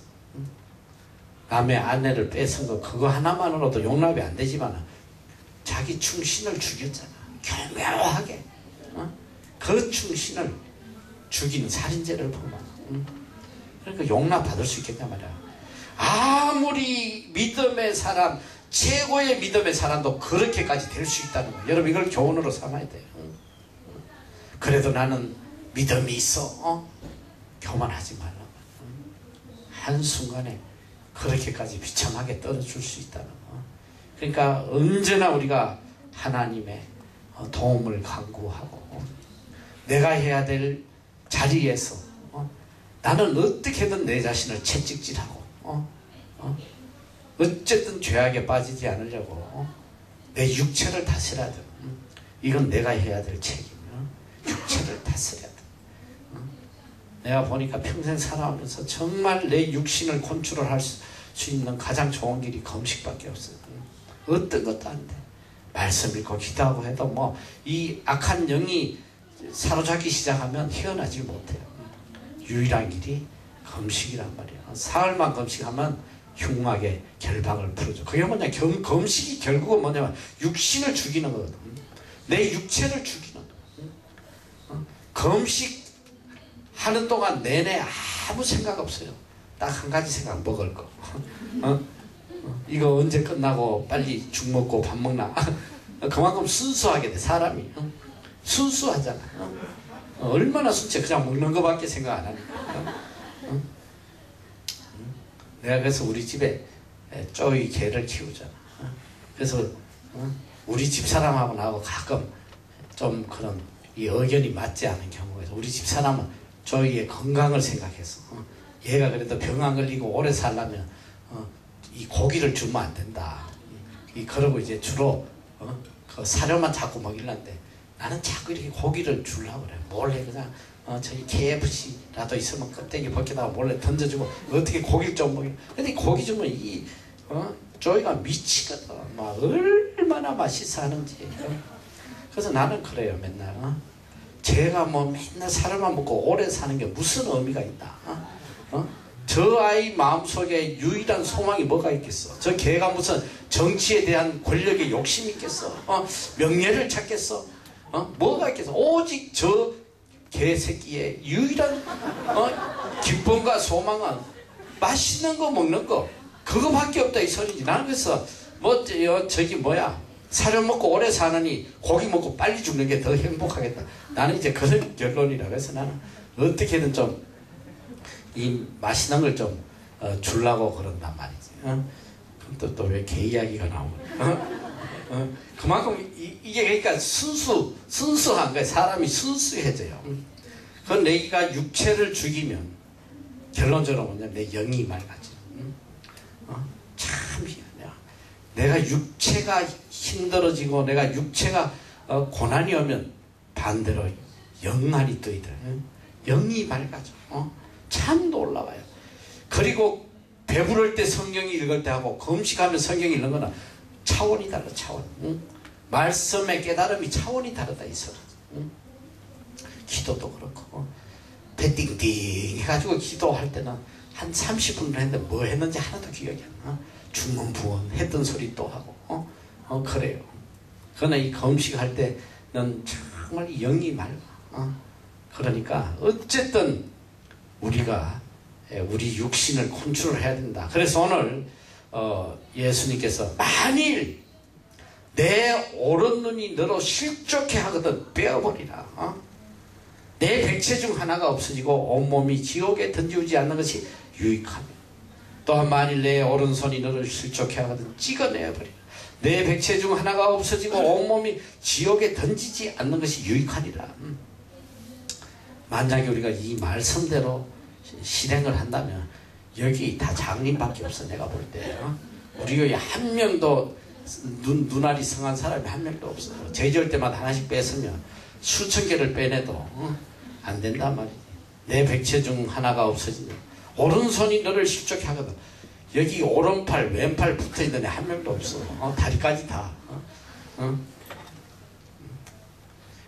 남의 아내를 뺏은 거 그거 하나만으로도 용납이 안 되지만 자기 충신을 죽였잖아. 교묘하게. 그 충신을 죽이는 살인죄를 범한. 그러니까 용납받을 수 있겠냐 말이야. 아무리 믿음의 사람, 최고의 믿음의 사람도 그렇게까지 될 수 있다는 거야. 여러분 이걸 교훈으로 삼아야 돼요. 그래도 나는 믿음이 있어. 교만하지 말라. 한순간에 그렇게까지 비참하게 떨어질 수 있다는 거. 그러니까 언제나 우리가 하나님의 도움을 간구하고 내가 해야 될 자리에서 나는 어떻게든 내 자신을 채찍질하고 어쨌든 죄악에 빠지지 않으려고 내 육체를 다스려야 돼. 이건 내가 해야 될 책임이야. 육체를 다스려야 돼. 내가 보니까 평생 살아오면서 정말 내 육신을 컨트롤할 수 있는 가장 좋은 길이 금식밖에 없어요. 어떤 것도 안 돼. 말씀 읽고 기도하고 해도 뭐 이 악한 영이 사로잡기 시작하면 헤어나지 못해요. 유일한 길이 금식이란 말이야. 사흘만 금식하면 흉막의 결박을 풀어줘. 그게 뭐냐? 금식이 결국은 뭐냐면 육신을 죽이는 거거든. 내 육체를 죽이는 거야. 금식 하는 동안 내내 아무 생각 없어요. 딱 한 가지 생각, 먹을 거. 이거 언제 끝나고 빨리 죽 먹고 밥 먹나. 그만큼 순수하게 돼, 사람이. 순수하잖아. 얼마나 순수해. 그냥 먹는 거밖에 생각 안 하니까. 내가 그래서 우리 집에 쪼이 개를 키우잖아. 그래서 우리 집사람하고 나하고 가끔 좀 그런 이 의견이 맞지 않은 경우가 있어. 우리 집사람은 쪼이의 건강을 생각해서 얘가 그래도 병 안 걸리고 오래 살려면 이 고기를 주면 안 된다. 그러고 이제 주로 그 사료만 자꾸 먹이려는데 나는 자꾸 이렇게 고기를 주려고 그래. 몰래 그냥 저기 KFC라도 있으면 껍데기 벗기다가 몰래 던져주고 어떻게 고기를 좀 먹여. 근데 고기 주면 이 쪼이가 미치거든. 막 얼마나 맛있어 하는지. 그래서 나는 그래요. 맨날 제가 뭐 맨날 사료만 먹고 오래 사는 게 무슨 의미가 있나. 저 아이 마음속에 유일한 소망이 뭐가 있겠어. 저 개가 무슨 정치에 대한 권력에 욕심이 있겠어. 명예를 찾겠어. 뭐가 있겠어. 오직 저 개새끼의 유일한 기쁨과 소망은 맛있는 거 먹는 거 그거밖에 없다 이 소리지. 나는 그래서 뭐 저기 뭐야 사료 먹고 오래 사느니 고기 먹고 빨리 죽는 게 더 행복하겠다. 나는 이제 그런 결론이라. 그래서 나는 어떻게든 좀 이 맛있는 걸 좀 주려고 그런단 말이지. 그럼 또 왜 개 이야기가 나오고. 그만큼 이게 그러니까 순수한 거야. 사람이 순수해져요. 그건 내가 육체를 죽이면 결론적으로 뭐냐면 내 영이 맑아져. 참 희한해. 내가 육체가 힘들어지고 내가 육체가 고난이 오면 반대로 영안이 떠있더라. 영이 맑아져. 참 놀라워요. 그리고 배부를 때 성경이 읽을 때 하고 금식하면 성경이 읽는 거는 차원이 달라. 차원. 말씀의 깨달음이 차원이 다르다 이 소리. 기도도 그렇고 배 띵띵 해가지고 기도할 때는 한 30분을 했는데 뭐 했는지 하나도 기억이 안 나. 중문부원 했던 소리 또 하고 그래요. 그러나 이 금식할 때는 정말 영이 맑아. 그러니까 어쨌든 우리가 우리 육신을 컨트롤해야 된다. 그래서 오늘 예수님께서 만일 내 오른 눈이 너로 실족해 하거든 빼어버리라. 내 백체 중 하나가 없어지고 온몸이 지옥에 던지지 않는 것이 유익하며 또한 만일 내 오른손이 너를 실족해 하거든 찍어내어버리라. 내 백체 중 하나가 없어지고 온몸이 지옥에 던지지 않는 것이 유익하니라. 만약에 우리가 이 말씀대로 실행을 한다면 여기 다 장님밖에 없어. 내가 볼 때 우리 교회 한 명도 눈알이 성한 사람이 한 명도 없어요. 제지할 때마다 하나씩 뺐으면 수천 개를 빼내도 안 된단 말이지. 내 백체 중 하나가 없어지면 오른손이 너를 실족해 하거든. 여기 오른팔 왼팔 붙어있는 애 한 명도 없어. 다리까지 다.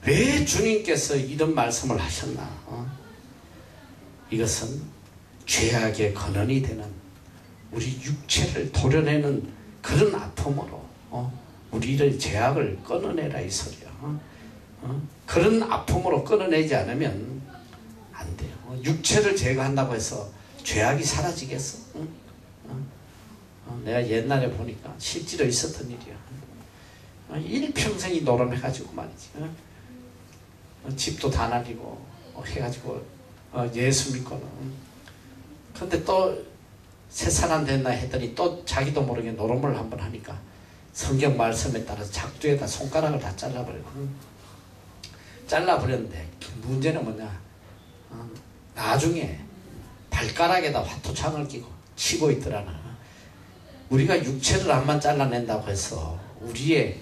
왜 주님께서 이런 말씀을 하셨나? 이것은 죄악의 근원이 되는 우리 육체를 도려내는 그런 아픔으로 우리를 죄악을 끊어내라 이 소리야. 그런 아픔으로 끊어내지 않으면 안 돼요. 육체를 제거한다고 해서 죄악이 사라지겠어? 내가 옛날에 보니까 실제로 있었던 일이야. 일평생이 노름해가지고 말이지. 집도 다 날리고 해가지고 예수 믿고는. 근데 또 새 사람 됐나 했더니 또 자기도 모르게 노름을 한번 하니까 성경 말씀에 따라서 작두에다 손가락을 다 잘라버리고. 잘라버렸는데 문제는 뭐냐? 나중에 발가락에다 화투창을 끼고 치고 있더라나. 우리가 육체를 한번 잘라낸다고 해서 우리의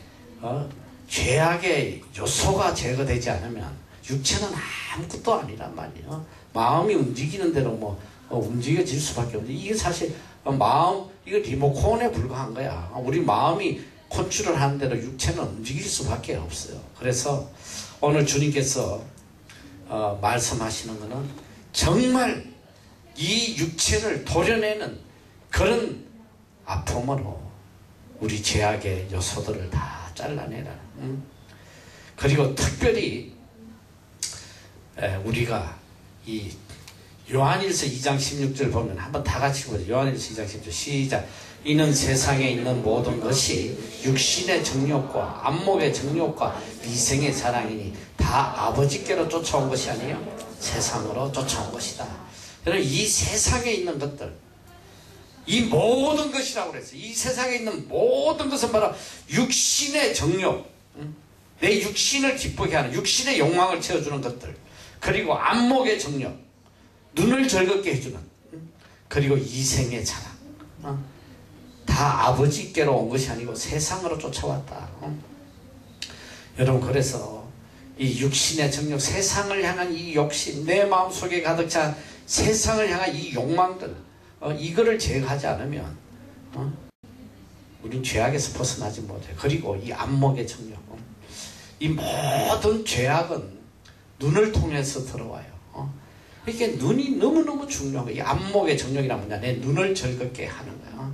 죄악의 요소가 제거되지 않으면 육체는 아무것도 아니란 말이에요. 마음이 움직이는 대로 움직여질 수밖에 없는데 이게 사실 마음 이거 리모컨에 불과한 거야. 우리 마음이 컨트롤 하는 대로 육체는 움직일 수밖에 없어요. 그래서 오늘 주님께서 말씀하시는 것은 정말 이 육체를 도려내는 그런 아픔으로 우리 죄악의 요소들을 다 잘라내라. 그리고 특별히 우리가 이 요한일서 2장 16절 보면 한번 다 같이 보죠. 요한일서 2장 16절 시작. 이는 세상에 있는 모든 것이 육신의 정욕과 안목의 정욕과 이생의 사랑이니 다 아버지께로 쫓아온 것이 아니에요. 세상으로 쫓아온 것이다. 여러분 이 세상에 있는 것들 이 모든 것이라고 그랬어요. 이 세상에 있는 모든 것은 바로 육신의 정욕, 내 육신을 기쁘게 하는 육신의 욕망을 채워주는 것들, 그리고 안목의 정욕, 눈을 즐겁게 해주는, 그리고 이생의 자랑, 다 아버지께로 온 것이 아니고 세상으로 쫓아왔다. 여러분 그래서 이 육신의 정욕, 세상을 향한 이 욕심, 내 마음속에 가득 찬 세상을 향한 이 욕망들, 이거를 제거하지 않으면 우린 죄악에서 벗어나지 못해. 그리고 이 안목의 정욕, 이 모든 죄악은 눈을 통해서 들어와요. 이게 눈이 너무너무 중요한 거예요. 이 안목의 정욕이란 뭐냐? 내 눈을 즐겁게 하는 거야.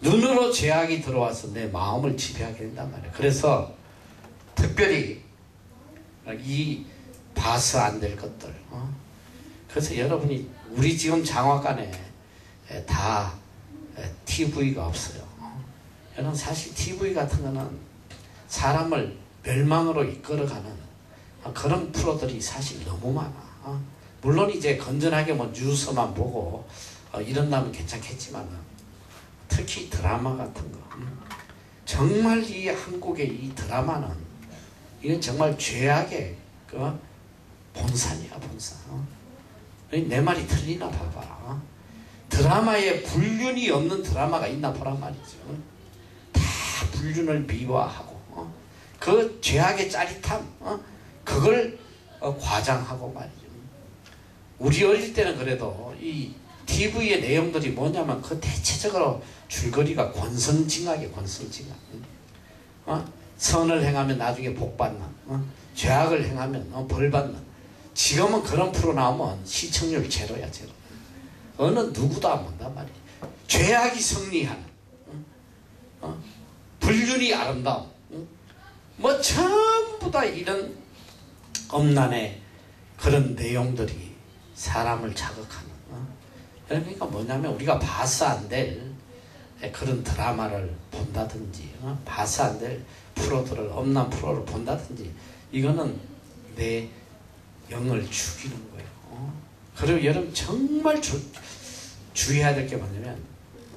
눈으로 죄악이 들어와서 내 마음을 지배하게 된단 말이에요. 그래서 특별히 이 봐서 안 될 것들. 그래서 여러분이 우리 지금 장화관에 다 TV가 없어요. 여러분 사실 TV 같은 거는 사람을 멸망으로 이끌어가는 그런 프로들이 사실 너무 많아. 물론 이제 건전하게 뉴스만 보고 이런다면 괜찮겠지만 특히 드라마 같은 거 정말 이 한국의 이 드라마는 이건 정말 죄악의 본산이야 본산. 내 말이 틀리나 봐봐. 드라마에 불륜이 없는 드라마가 있나 보란 말이죠. 다 불륜을 미화하고 그 죄악의 짜릿함 그걸 과장하고 말이죠. 우리 어릴 때는 그래도 이 TV의 내용들이 뭐냐면 그 대체적으로 줄거리가 권선징악이에요. 권선징악. 선을 행하면 나중에 복받는, 죄악을 행하면 벌받는. 지금은 그런 프로 나오면 시청률 제로야 제로. 어느 누구도 안 본단 말이에요. 죄악이 승리하는, 불륜이 아름다움, 전부 다 이런 엄난의 그런 내용들이 사람을 자극하는. 그러니까 뭐냐면 우리가 봐서 안 될 그런 드라마를 본다든지, 봐서 안 될 프로들을 엄난 프로를 본다든지, 이거는 내 영을 죽이는 거예요. 그리고 여러분 정말 주의해야 될 게 뭐냐면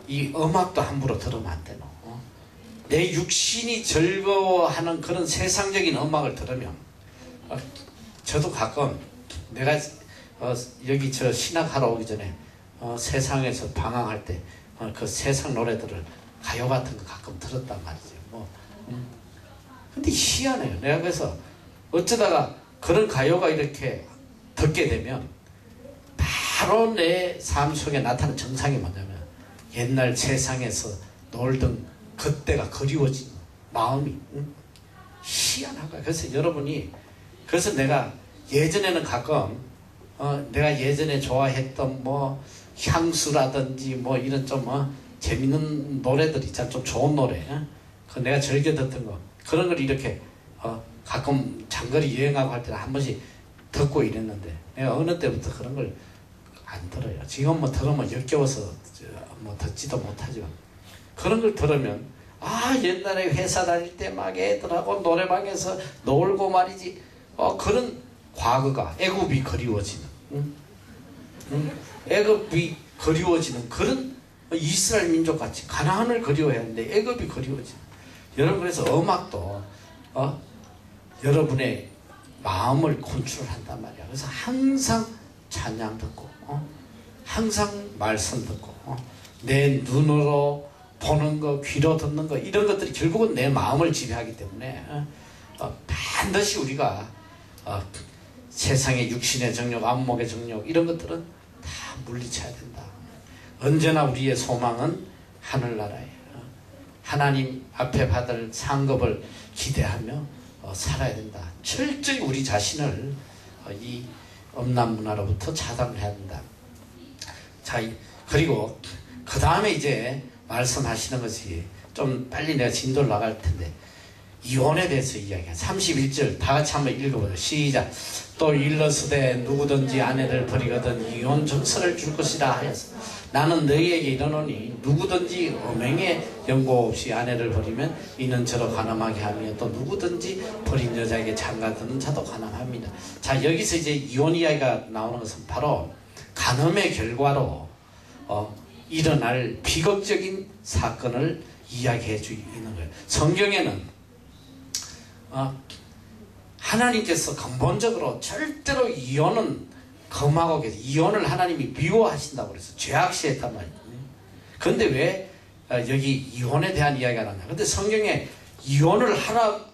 이 음악도 함부로 들으면 안 되노. 내 육신이 즐거워하는 그런 세상적인 음악을 들으면 저도 가끔 내가 여기 신학하러 오기 전에 세상에서 방황할 때 그 세상 노래들을 가요 같은 거 가끔 들었단 말이죠. 근데 희한해요. 내가 그래서 어쩌다가 그런 가요가 이렇게 듣게 되면 바로 내 삶 속에 나타나는 정상이 뭐냐면 옛날 세상에서 놀던 그때가 그리워지는 마음이 희한한 거야. 그래서 여러분이, 그래서 내가 예전에는 가끔 내가 예전에 좋아했던 뭐 향수라든지 뭐 이런 좀 재밌는 노래들 있잖아. 좀 좋은 노래. 그 내가 즐겨 듣던 거. 그런 걸 이렇게 가끔 장거리 여행하고 할 때는 한 번씩 듣고 이랬는데 내가 어느 때부터 그런 걸 안 들어요. 지금 뭐 들으면 역겨워서 뭐 듣지도 못하지만 그런 걸 들으면 옛날에 회사 다닐 때 막 애들하고 노래방에서 놀고 말이지. 그런 과거가 애굽이 그리워지는, 애굽이 그리워지는 그런 이스라엘 민족같이 가나안을 그리워해야 하는데 애굽이 그리워지는. 여러분, 그래서 음악도 여러분의 마음을 컨트롤한단 말이야. 그래서 항상 찬양 듣고, 항상 말씀 듣고, 내 눈으로 보는 거, 귀로 듣는 거, 이런 것들이 결국은 내 마음을 지배하기 때문에 반드시 우리가 세상의 육신의 정욕, 안목의 정욕, 이런 것들은 다 물리쳐야 된다. 언제나 우리의 소망은 하늘나라예요. 하나님 앞에 받을 상급을 기대하며 살아야 된다. 철저히 우리 자신을 이 음란문화로부터 차단을 해야 된다. 자, 그리고 그 다음에 이제 말씀하시는 것이 좀 빨리 내가 진도를 나갈 텐데, 이혼에 대해서 이야기해. 31절 다 같이 한번 읽어보죠. 시작. 또 일러스되 누구든지 아내를 버리거든 이혼 증서를 줄 것이라 하였어. 나는 너희에게 이르노니 누구든지 음행에 연고 없이 아내를 버리면 이는 저로 간음하게 하며 또 누구든지 버린 여자에게 장가드는 자도 간음합니다. 자, 여기서 이제 이혼 이야기가 나오는 것은 바로 간음의 결과로 일어날 비극적인 사건을 이야기해 주는 거예요. 성경에는 하나님께서 근본적으로 절대로 이혼은 금하고 계세요. 이혼을 하나님이 미워하신다고 그래서 죄악시했단 말이에요. 그런데 왜 여기 이혼에 대한 이야기가 나냐. 근데 성경에 이혼을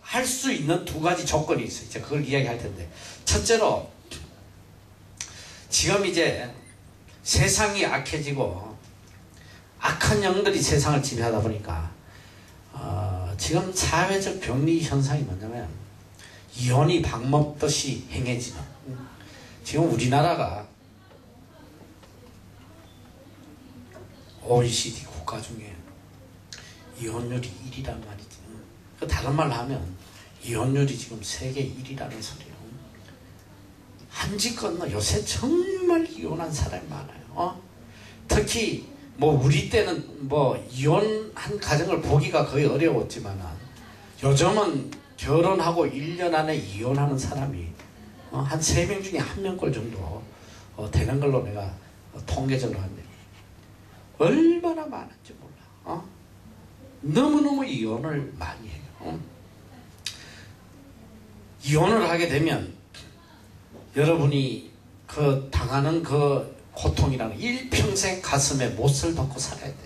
할 수 있는 두 가지 조건이 있어요. 이제 그걸 이야기할 텐데, 첫째로 지금 이제 세상이 악해지고 악한 영들이 세상을 지배하다 보니까 지금 사회적 병리 현상이 뭐냐면 이혼이 방먹듯이 행해지는, 지금 우리나라가 OECD 국가 중에 이혼율이 1위란 말이지. 다른 말로 하면 이혼율이 지금 세계 1위라는 소리예요. 한지 건너 요새 정말 이혼한 사람이 많아요. 특히 뭐 우리 때는 뭐 이혼한 가정을 보기가 거의 어려웠지만 요즘은 결혼하고 1년 안에 이혼하는 사람이 한 3명 중에 1명꼴 정도 되는 걸로 내가 통계적으로 한대. 얼마나 많은지 몰라. 너무너무 이혼을 많이 해요. 이혼을 하게 되면 여러분이 그 당하는 그 고통이라는 일평생 가슴에 못을 박고 살아야 돼.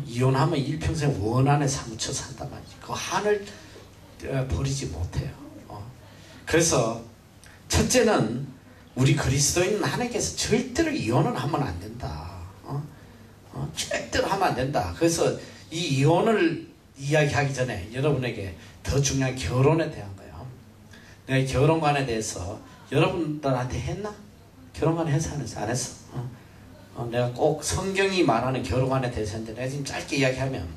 이혼하면 일평생 원 안에 사무쳐 산단 말이지. 그 한을 버리지 못해요. 그래서 첫째는 우리 그리스도인은 하나님께서 절대로 이혼을 하면 안 된다. 절대로 하면 안 된다. 그래서 이 이혼을 이야기하기 전에 여러분에게 더 중요한 결혼에 대한 거예요. 내가 결혼관에 대해서 여러분들한테 했나? 결혼관에 했어? 안 했어? 내가 꼭 성경이 말하는 결혼관에 대해서 했는데 내가 지금 짧게 이야기하면,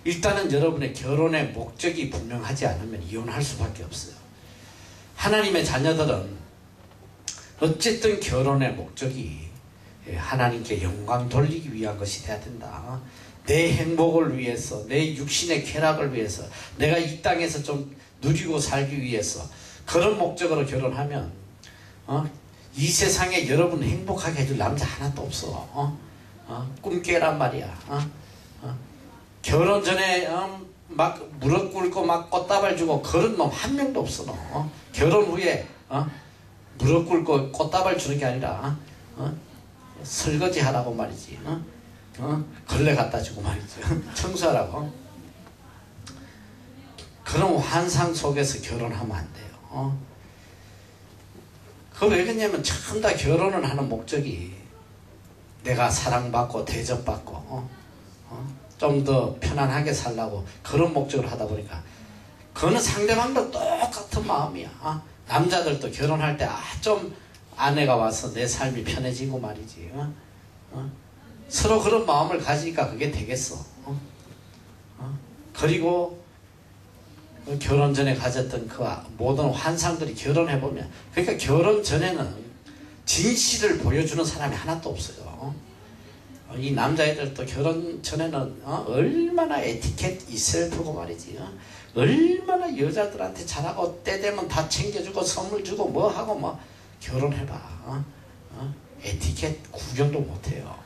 일단은 여러분의 결혼의 목적이 분명하지 않으면 이혼할 수밖에 없어요. 하나님의 자녀들은 어쨌든 결혼의 목적이 하나님께 영광 돌리기 위한 것이 돼야 된다. 내 행복을 위해서, 내 육신의 쾌락을 위해서, 내가 이 땅에서 좀 누리고 살기 위해서, 그런 목적으로 결혼하면 이 세상에 여러분 행복하게 해줄 남자 하나도 없어. 꿈 깨란 말이야. 결혼 전에 막 무릎 꿇고 막 꽃다발 주고 그런 놈 한 명도 없어. 너. 결혼 후에 무릎 꿇고 꽃다발 주는 게 아니라 설거지 하라고 말이지. 걸레 갖다 주고 말이지. 청소하라고. 그런 환상 속에서 결혼하면 안 돼요. 그거 왜 그러냐면 전부 다 결혼을 하는 목적이 내가 사랑받고 대접받고 좀 더 편안하게 살라고 그런 목적으로 하다 보니까 그거는 상대방도 똑같은 마음이야. 남자들도 결혼할 때 좀 아내가 와서 내 삶이 편해지고 말이지. 서로 그런 마음을 가지니까 그게 되겠어. 그리고 결혼 전에 가졌던 그 모든 환상들이 결혼해보면, 그러니까 결혼 전에는 진실을 보여주는 사람이 하나도 없어요. 이 남자애들도 결혼 전에는 얼마나 에티켓 있을 보고 말이지. 얼마나 여자들한테 잘하고 때 되면 다 챙겨주고 선물 주고 뭐 하고 뭐. 결혼해봐. 에티켓 구경도 못해요.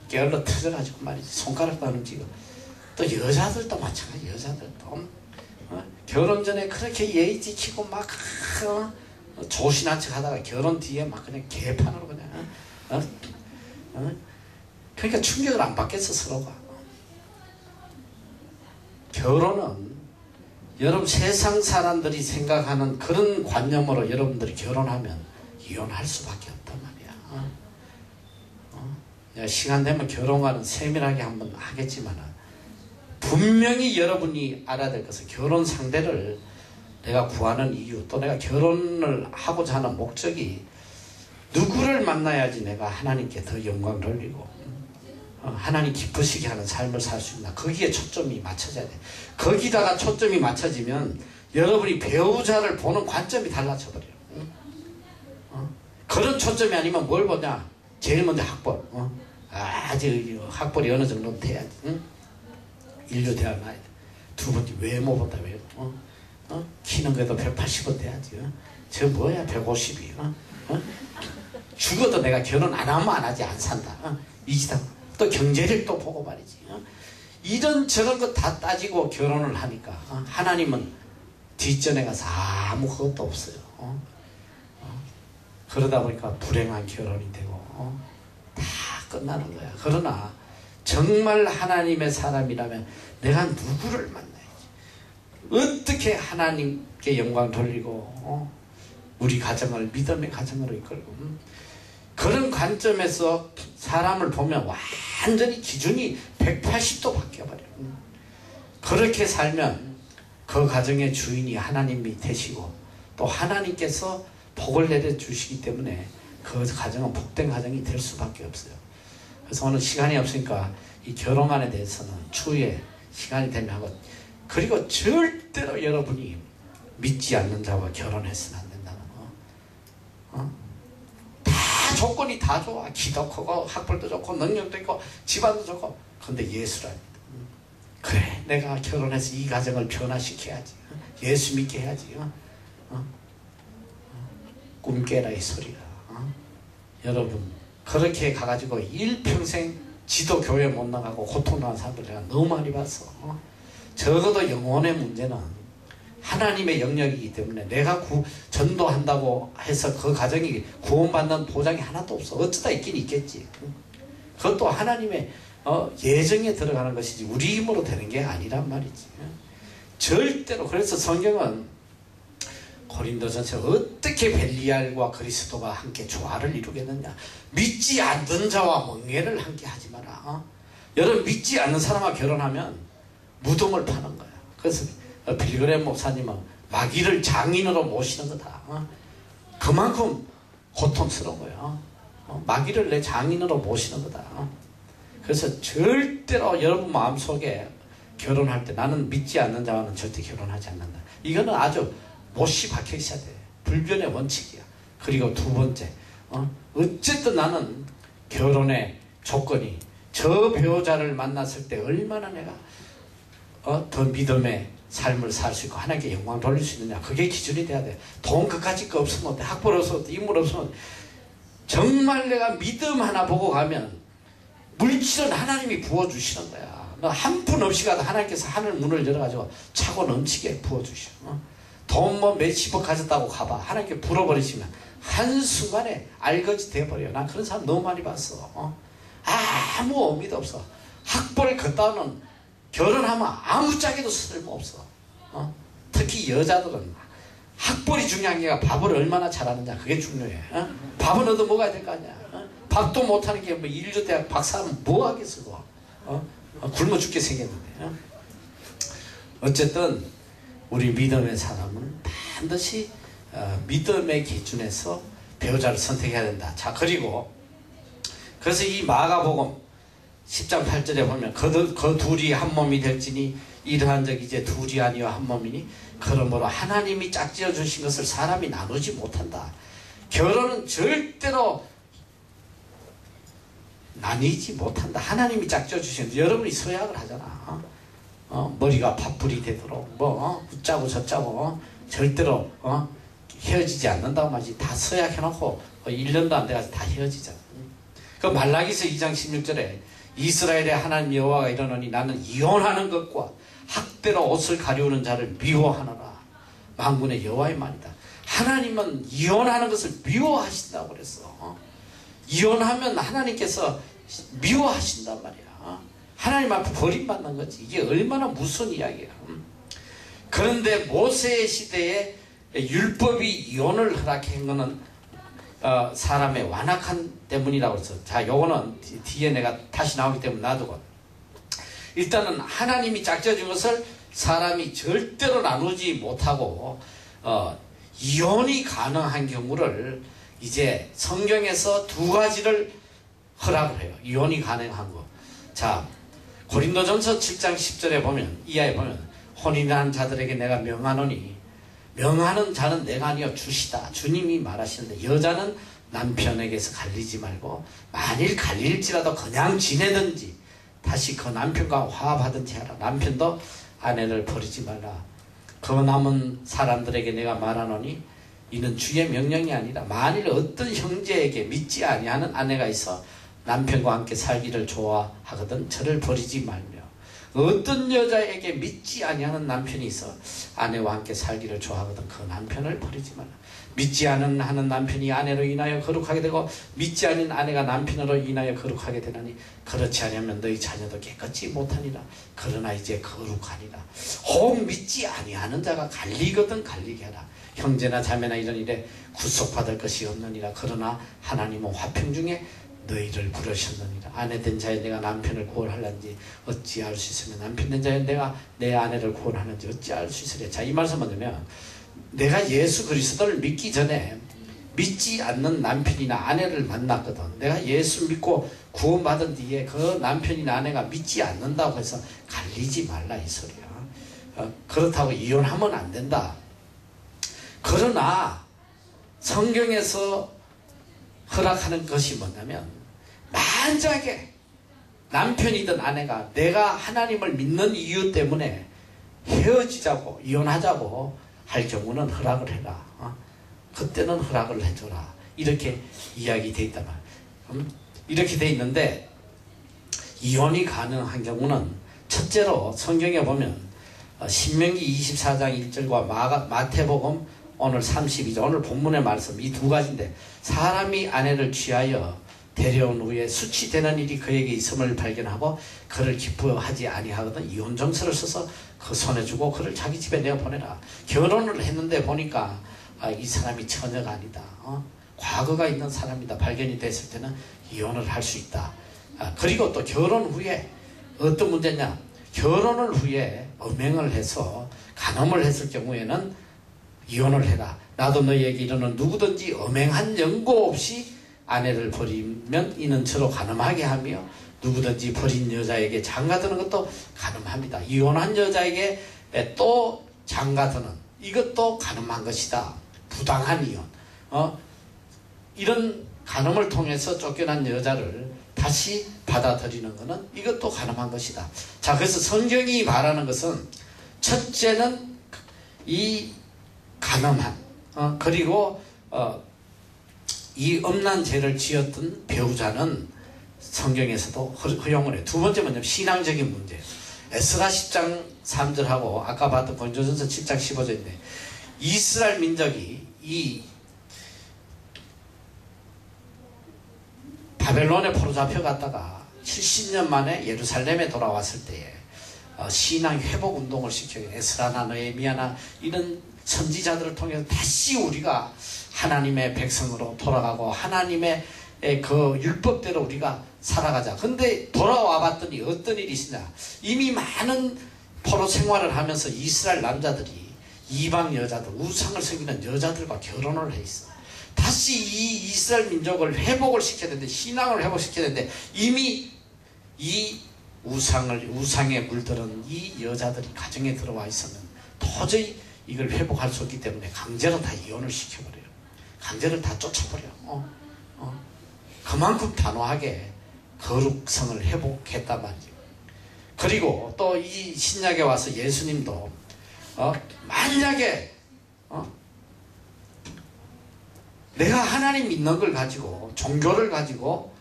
게을러 터져가지고 말이지. 손가락도 안 움직여. 또 여자들도 마찬가지. 여자들도 결혼 전에 그렇게 예의 지키고 막 조신한 척 하다가 결혼 뒤에 막 그냥 개판으로 그냥 그러니까 충격을 안 받겠어 서로가. 결혼은 여러분 세상 사람들이 생각하는 그런 관념으로 여러분들이 결혼하면 이혼할 수밖에 없단 말이야. 시간 되면 결혼과는 세밀하게 한번 하겠지만 분명히 여러분이 알아야 될 것은 결혼 상대를 내가 구하는 이유, 또 내가 결혼을 하고자 하는 목적이 누구를 만나야지 내가 하나님께 더 영광 돌리고 하나님 기쁘시게 하는 삶을 살 수 있나, 거기에 초점이 맞춰져야 돼. 거기다가 초점이 맞춰지면 여러분이 배우자를 보는 관점이 달라져 버려요. 그런 초점이 아니면 뭘 보냐? 제일 먼저 학벌. 아직 학벌이 어느 정도 돼야지. 인류 대학 나야 돼. 두 번째 외모보다 외모. 키는 그래도 180은 돼야지. 저 뭐야 150이. 죽어도 내가 결혼 안 하면 안 하지, 안 산다. 이지다. 또 경제력도 보고 말이지. 이런 저런 거 다 따지고 결혼을 하니까 하나님은 뒷전에 가서 아무 것도 없어요. 그러다 보니까 불행한 결혼이 되고 다 끝나는 거야. 그러나 정말 하나님의 사람이라면 내가 누구를 만나야지, 어떻게 하나님께 영광 돌리고 우리 가정을 믿음의 가정으로 이끌고, 그런 관점에서 사람을 보면 완전히 기준이 180도 바뀌어버려요. 그렇게 살면 그 가정의 주인이 하나님이 되시고 또 하나님께서 복을 내려주시기 때문에 그 가정은 복된 가정이 될 수밖에 없어요. 그래서 오늘 시간이 없으니까 이 결혼관에 대해서는 추후에 시간이 되면 하고, 그리고 절대로 여러분이 믿지 않는 자와 결혼해서는 안 된다는 거. 다 조건이 다 좋아. 기도 크고 학벌도 좋고 능력도 있고 집안도 좋고, 근데 예수랍니다. 그래, 내가 결혼해서 이 가정을 변화시켜야지, 예수 믿게 해야지. 꿈 깨라 이 소리가. 여러분 그렇게 가가지고 일평생 지도 교회 못 나가고 고통당한 사람들 내가 너무 많이 봤어. 적어도 영혼의 문제는 하나님의 영역이기 때문에 내가 전도한다고 해서 그 가정이 구원받는 보장이 하나도 없어. 어쩌다 있긴 있겠지. 그것도 하나님의 예정에 들어가는 것이지 우리 힘으로 되는 게 아니란 말이지. 절대로. 그래서 성경은 고린도전서 어떻게 벨리알과 그리스도가 함께 조화를 이루겠느냐, 믿지 않는 자와 멍해를 함께 하지 마라. 여러분 믿지 않는 사람과 결혼하면 무덤을 파는 거야. 그래서 빌그램 목사님은 마귀를 장인으로 모시는 거다. 그만큼 고통스러운 거야. 마귀를 내 장인으로 모시는 거다. 그래서 절대로 여러분 마음속에 결혼할 때 나는 믿지 않는 자와는 절대 결혼하지 않는다, 이거는 아주 못이 박혀 있어야 돼. 불변의 원칙이야. 그리고 두 번째, 어쨌든 나는 결혼의 조건이 저 배우자를 만났을 때 얼마나 내가 더 믿음의 삶을 살 수 있고 하나님께 영광 돌릴 수 있느냐, 그게 기준이 돼야 돼. 돈 그까짓 거 없으면 어때? 학벌 없으면 어때? 인물 없으면 정말 내가 믿음 하나 보고 가면 물질은 하나님이 부어주시는 거야. 너 한 푼 없이 가도 하나님께서 하늘 문을 열어가지고 차고 넘치게 부어주셔. 돈 뭐 몇십억 가졌다고 가봐. 하나님께 불어버리시면 한순간에 알거지 돼버려. 난 그런 사람 너무 많이 봤어. 아무 의미도 없어. 학벌 그따위는 결혼하면 아무짝에도 쓸모없어. 특히 여자들은 학벌이 중요한 게 아니라 밥을 얼마나 잘하느냐, 그게 중요해. 밥은 얻어 먹어야 될 거 아니야. 밥도 못하는 게 뭐 인류대학 박사는 뭐 하겠어. 굶어 죽게 생겼는데. 어쨌든 우리 믿음의 사람은 반드시 믿음의 기준에서 배우자를 선택해야 된다. 자, 그리고 그래서 이 마가복음 10장 8절에 보면 그 둘이 한 몸이 될지니 이러한 적 이제 둘이 아니요 한 몸이니 그러므로 하나님이 짝지어 주신 것을 사람이 나누지 못한다. 결혼은 절대로 나뉘지 못한다. 하나님이 짝지어 주신, 여러분이 서약을 하잖아. 머리가 팥불이 되도록 웃자고 저짜고 절대로 헤어지지 않는다고 말이지. 다 서약해놓고 1년도 안 돼가지고 다 헤어지잖아. 그 말라기서 2장 16절에 이스라엘의 하나님 여호와가 이러노니 나는 이혼하는 것과 학대로 옷을 가리우는 자를 미워하노라. 만군의 여호와의 말이다. 하나님은 이혼하는 것을 미워하신다고 그랬어. 이혼하면 하나님께서 미워하신단 말이야. 하나님 앞에 버림받는 거지. 이게 얼마나 무서운 이야기야. 그런데 모세의 시대에 율법이 이혼을 허락한 거는 사람의 완악한 때문이라고 해서, 자, 요거는 뒤에 내가 다시 나오기 때문에 놔두고, 일단은 하나님이 짝져준 것을 사람이 절대로 나누지 못하고 이혼이 가능한 경우를 이제 성경에서 두 가지를 허락을 해요. 이혼이 가능한 거. 자, 고린도전서 7장 10절에 보면, 이하에 보면, 혼인한 자들에게 내가 명하노니, 명하는 자는 내가 아니요 주시다. 주님이 말하시는데, 여자는 남편에게서 갈리지 말고 만일 갈릴지라도 그냥 지내든지 다시 그 남편과 화합하든지 하라. 남편도 아내를 버리지 말라. 그 남은 사람들에게 내가 말하노니 이는 주의 명령이 아니라 만일 어떤 형제에게 믿지 아니하는 아내가 있어 남편과 함께 살기를 좋아하거든 저를 버리지 말며, 어떤 여자에게 믿지 아니하는 남편이 있어 아내와 함께 살기를 좋아하거든 그 남편을 버리지 말라. 믿지 않은 하는 남편이 아내로 인하여 거룩하게 되고 믿지 않은 아내가 남편으로 인하여 거룩하게 되나니 그렇지 않으면 너희 자녀도 깨끗이 못하니라. 그러나 이제 거룩하니라. 혹 믿지 아니하는 자가 갈리거든 갈리게 하라. 형제나 자매나 이런 일에 구속받을 것이 없느니라. 그러나 하나님은 화평 중에 너희를 부르셨느니라. 아내 된 자에 내가 남편을 구원하려는지 어찌할 수 있으며 남편 된 자에 내가 내 아내를 구원하는지 어찌할 수 있으랴. 자, 이 말씀 뭐냐면, 내가 예수 그리스도를 믿기 전에 믿지 않는 남편이나 아내를 만났거든. 내가 예수 믿고 구원받은 뒤에 그 남편이나 아내가 믿지 않는다고 해서 갈리지 말라 이 소리야. 그렇다고 이혼하면 안 된다. 그러나 성경에서 허락하는 것이 뭐냐면, 만약에 남편이든 아내가 내가 하나님을 믿는 이유 때문에 헤어지자고 이혼하자고 할 경우는 허락을 해라. 그때는 허락을 해줘라. 이렇게 이야기되어 있단 말이야. 이렇게 되어 있는데, 이혼이 가능한 경우는 첫째로 성경에 보면 신명기 24장 1절과 마태복음 오늘 32절, 오늘 본문의 말씀 이 두 가지인데, 사람이 아내를 취하여 데려온 후에 수치되는 일이 그에게 있음을 발견하고 그를 기뻐하지 아니하거든 이혼 정서를 써서 그 손에 주고 그를 자기 집에 내어 보내라. 결혼을 했는데 보니까 이 사람이 처녀가 아니다. 과거가 있는 사람이다. 발견이 됐을 때는 이혼을 할 수 있다. 그리고 또 결혼 후에 어떤 문제냐, 결혼을 후에 음행을 해서 간음을 했을 경우에는 이혼을 해라. 나도 너희에게 이르는 누구든지 음행한 연고 없이 아내를 버리면 이는 저로 간음하게 하며 누구든지 버린 여자에게 장가드는 것도 간음합니다. 이혼한 여자에게 또 장가드는 이것도 간음한 것이다. 부당한 이혼. 이런 간음을 통해서 쫓겨난 여자를 다시 받아들이는 것은 이것도 간음한 것이다. 자, 그래서 성경이 말하는 것은 첫째는 이 간음한, 그리고 이 음란 죄를 지었던 배우자는 성경에서도 허용을 해요. 두 번째 뭐냐면 신앙적인 문제. 에스라 10장 3절하고 아까 봤던 고린도전서 7장 15절인데, 이스라엘 민족이 이 바벨론에 포로 잡혀갔다가 70년 만에 예루살렘에 돌아왔을 때에 신앙 회복 운동을 시켜요. 에스라나 느헤미야나 이런 선지자들을 통해서 다시 우리가 하나님의 백성으로 돌아가고 하나님의 그 율법대로 우리가 살아가자. 근데 돌아와 봤더니 어떤 일이 있으냐, 이미 많은 포로 생활을 하면서 이스라엘 남자들이 이방 여자들, 우상을 섬기는 여자들과 결혼을 해 있어. 다시 이 이스라엘 민족을 회복을 시켜야 되는데, 신앙을 회복시켜야 되는데, 이미 이 우상에 물들은 이 여자들이 가정에 들어와 있으면 도저히 이걸 회복할 수 없기 때문에 강제로 다 이혼을 시켜버려요. 강제로 다 쫓아버려. 그만큼 단호하게 거룩성을 회복했단 말이죠. 그리고 또 이 신약에 와서 예수님도 만약에 내가 하나님 믿는 걸 가지고, 종교를 가지고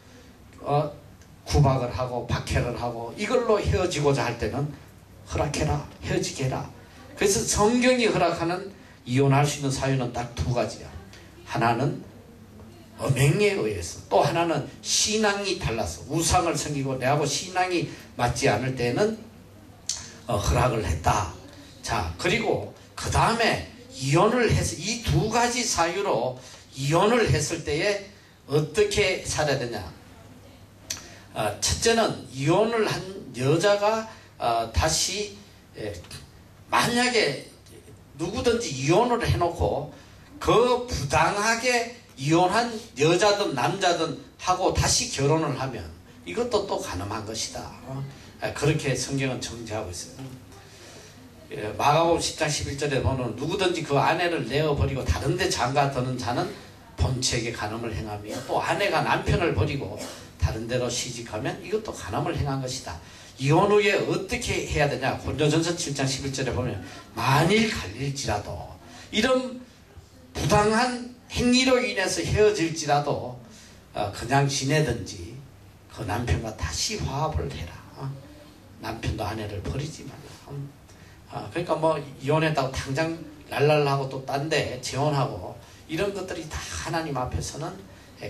구박을 하고 박해를 하고 이걸로 헤어지고자 할 때는 허락해라, 헤어지게 해라. 그래서 성경이 허락하는 이혼할 수 있는 사유는 딱 두 가지야. 하나는 엄행에 의해서, 또 하나는 신앙이 달라서, 우상을 섬기고 내하고 신앙이 맞지 않을 때는 허락을 했다. 자, 그리고 그 다음에 이혼을 해서 이 두 가지 사유로 이혼을 했을 때에 어떻게 살아야 되냐. 첫째는 이혼을 한 여자가 다시 만약에 누구든지 이혼을 해놓고 그 부당하게 이혼한 여자든 남자든 하고 다시 결혼을 하면 이것도 또 가늠한 것이다. 그렇게 성경은 정죄하고 있어요. 마가복음 10장 11절에 보면 누구든지 그 아내를 내어버리고 다른 데 장가드는 자는 본처에게 간음을 행하며, 또 아내가 남편을 버리고 다른 데로 시집가면 이것도 간음을 행한 것이다. 이혼 후에 어떻게 해야 되냐. 고린도전서 7장 11절에 보면 만일 갈릴지라도, 이런 부당한 행위로 인해서 헤어질지라도 그냥 지내든지 그 남편과 다시 화합을 해라. 남편도 아내를 버리지 말라. 그러니까 뭐 이혼했다고 당장 랄랄하고 또 딴 데 재혼하고 이런 것들이 다 하나님 앞에서는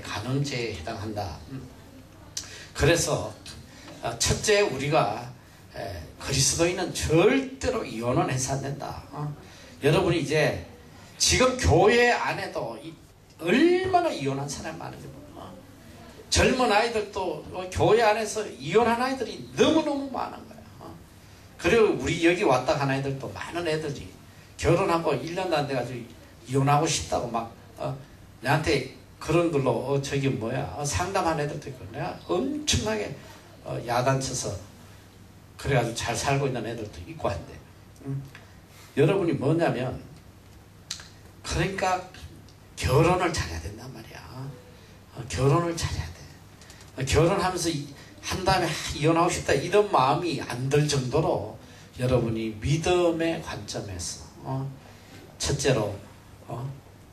간음죄에 해당한다. 그래서 첫째, 우리가 그리스도인은 절대로 이혼은 해서 안 된다. 여러분이 이제 지금 교회 안에도 얼마나 이혼한 사람이 많은지 몰라. 젊은 아이들도 교회 안에서 이혼한 아이들이 너무너무 많은 거야. 그리고 우리 여기 왔다 간 아이들도 많은 애들이 결혼하고 1년도 안 돼가지고 이혼하고 싶다고 막 나한테 그런 걸로 저기 뭐야 상담한 애들도 있고, 내가 엄청나게 야단쳐서 그래가지고 잘 살고 있는 애들도 있고 한데, 여러분이 뭐냐면, 그러니까 결혼을 잘해야 된단 말이야. 결혼을 잘해야 돼. 결혼하면서 한 다음에 이혼하고 싶다 이런 마음이 안 들 정도로 여러분이 믿음의 관점에서 첫째로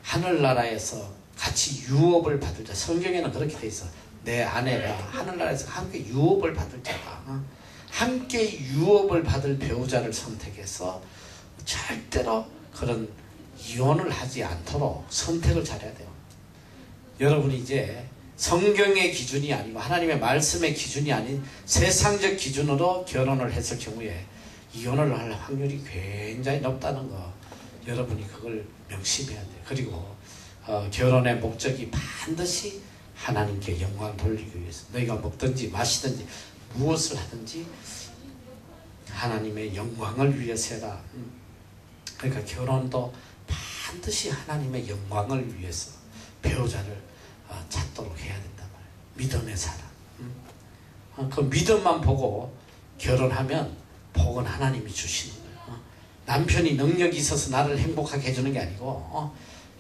하늘나라에서 같이 유업을 받을 자. 성경에는 그렇게 돼 있어. 내 아내가 하늘나라에서 함께 유업을 받을 자다. 함께 유업을 받을 배우자를 선택해서 절대로 그런 이혼을 하지 않도록 선택을 잘해야 돼요. 여러분이 이제 성경의 기준이 아니고 하나님의 말씀의 기준이 아닌 세상적 기준으로 결혼을 했을 경우에 이혼을 할 확률이 굉장히 높다는 거, 여러분이 그걸 명심해야 돼요. 그리고 결혼의 목적이 반드시 하나님께 영광 돌리기 위해서, 너희가 먹든지 마시든지 무엇을 하든지 하나님의 영광을 위해서 해라. 그러니까 결혼도 반드시 하나님의 영광을 위해서 배우자를 찾도록 해야 된단 말이에요. 믿음의 사람. 그 믿음만 보고 결혼하면 복은 하나님이 주시는 거예요. 남편이 능력이 있어서 나를 행복하게 해주는 게 아니고,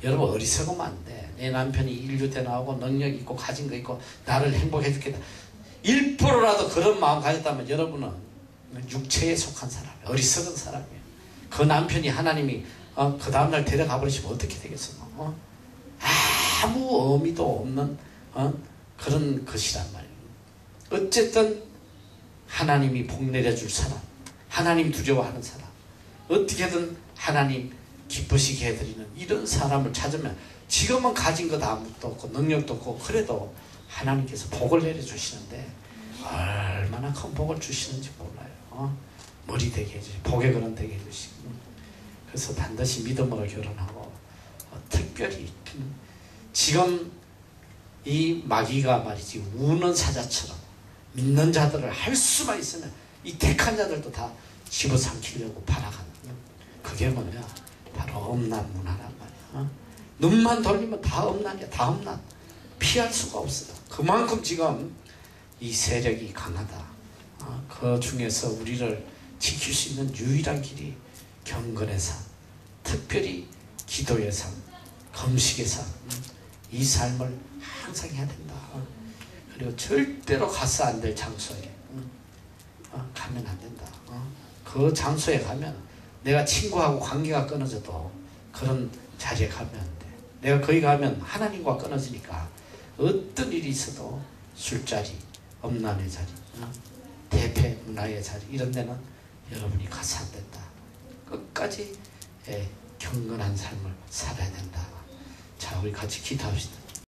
여러분 어리석으면 안 돼. 내 남편이 인류대 나오고 능력 있고 가진 거 있고 나를 행복해 주겠다. 1%라도 그런 마음 가졌다면 여러분은 육체에 속한 사람이에요. 어리석은 사람이에요. 그 남편이 하나님이 그 다음날 데려가 버리시면 어떻게 되겠어? 아무 의미도 없는 그런 것이란 말이에요. 어쨌든 하나님이 복 내려줄 사람, 하나님 두려워하는 사람, 어떻게든 하나님 기쁘시게 해드리는 이런 사람을 찾으면, 지금은 가진 것 아무것도 없고 능력도 없고 그래도 하나님께서 복을 내려주시는데 얼마나 큰 복을 주시는지 몰라요. 머리 되게 해주시고 복의 근원 되게 해주시고. 그래서 반드시 믿음으로 결혼하고, 특별히 지금 이 마귀가 말이지 우는 사자처럼 믿는 자들을 할 수만 있으면 이 택한 자들도 다 집어삼키려고 바라가는, 그게 뭐냐, 바로 엄난 문화란 말이야. 눈만 돌리면 다 엄난이야. 다 엄난. 피할 수가 없어요. 그만큼 지금 이 세력이 강하다. 그 중에서 우리를 지킬 수 있는 유일한 길이 경건의 삶, 특별히 기도의 삶, 금식의 삶, 이 삶을 항상 해야 된다. 그리고 절대로 가서 안 될 장소에 가면 안 된다. 그 장소에 가면 내가 친구하고 관계가 끊어져도 그런 자리에 가면 안 돼. 내가 거기 가면 하나님과 끊어지니까 어떤 일이 있어도 술자리, 엄난의 자리, 대패 문화의 자리 이런 데는 여러분이 가서 안 된다. 끝까지 경건한 삶을 살아야 된다. 자, 우리 같이 기도합시다.